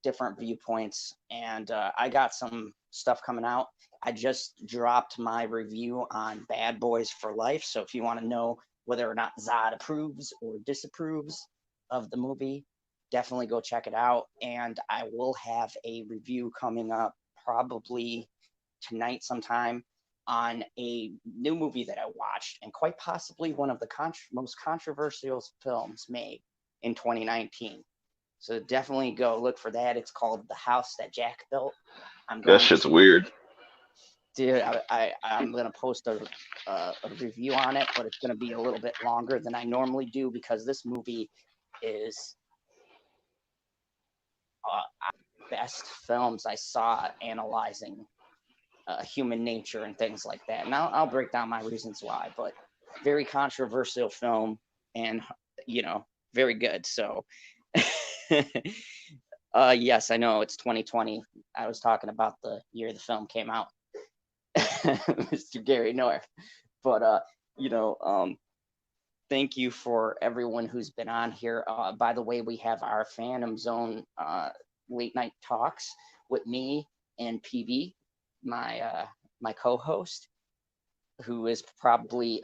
different viewpoints. And I got some stuff coming out. I just dropped my review on Bad Boys for Life. So if you want to know whether or not Zod approves or disapproves of the movie, definitely go check it out. And I will have a review coming up probably tonight sometime on a new movie that I watched, and quite possibly one of the most controversial films made in 2019. So definitely go look for that. It's called The House That Jack Built. I'm That going shit's to, weird. dude, I'm going to post a review on it, but it's going to be a little bit longer than I normally do because this movie is best films I saw analyzing human nature and things like that. And I'll break down my reasons why, but very controversial film and, very good. So, yes, I know it's 2020. I was talking about the year the film came out, Mr. Gary North. But, thank you for everyone who's been on here. By the way, we have our Phantom Zone late night talks with me and PB, my co-host, who is probably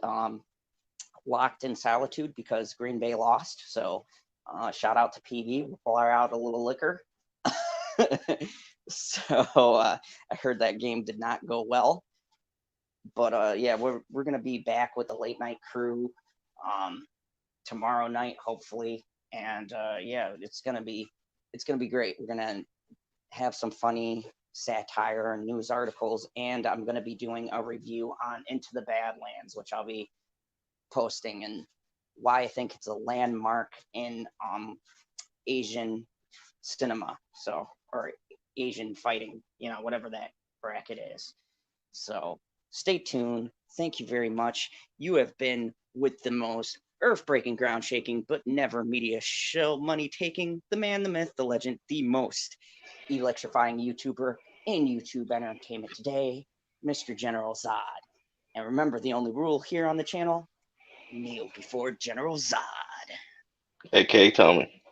locked in solitude because Green Bay lost. So shout out to PB. We'll pour out a little liquor. So I heard that game did not go well. But yeah, we're gonna be back with the late night crew tomorrow night, hopefully. And yeah, it's gonna be great. We're gonna have some funny satire and news articles, and I'm going to be doing a review on Into the Badlands, which I'll be posting, and why I think it's a landmark in Asian cinema, or Asian fighting, whatever that bracket is. So stay tuned. Thank you very much. You have been with the most earth-breaking, ground-shaking, but never media show money-taking, the man, the myth, the legend, the most electrifying YouTuber in YouTube entertainment today, Mr. General Zod. And remember, the only rule here on the channel, kneel before General Zod. AK, tell me.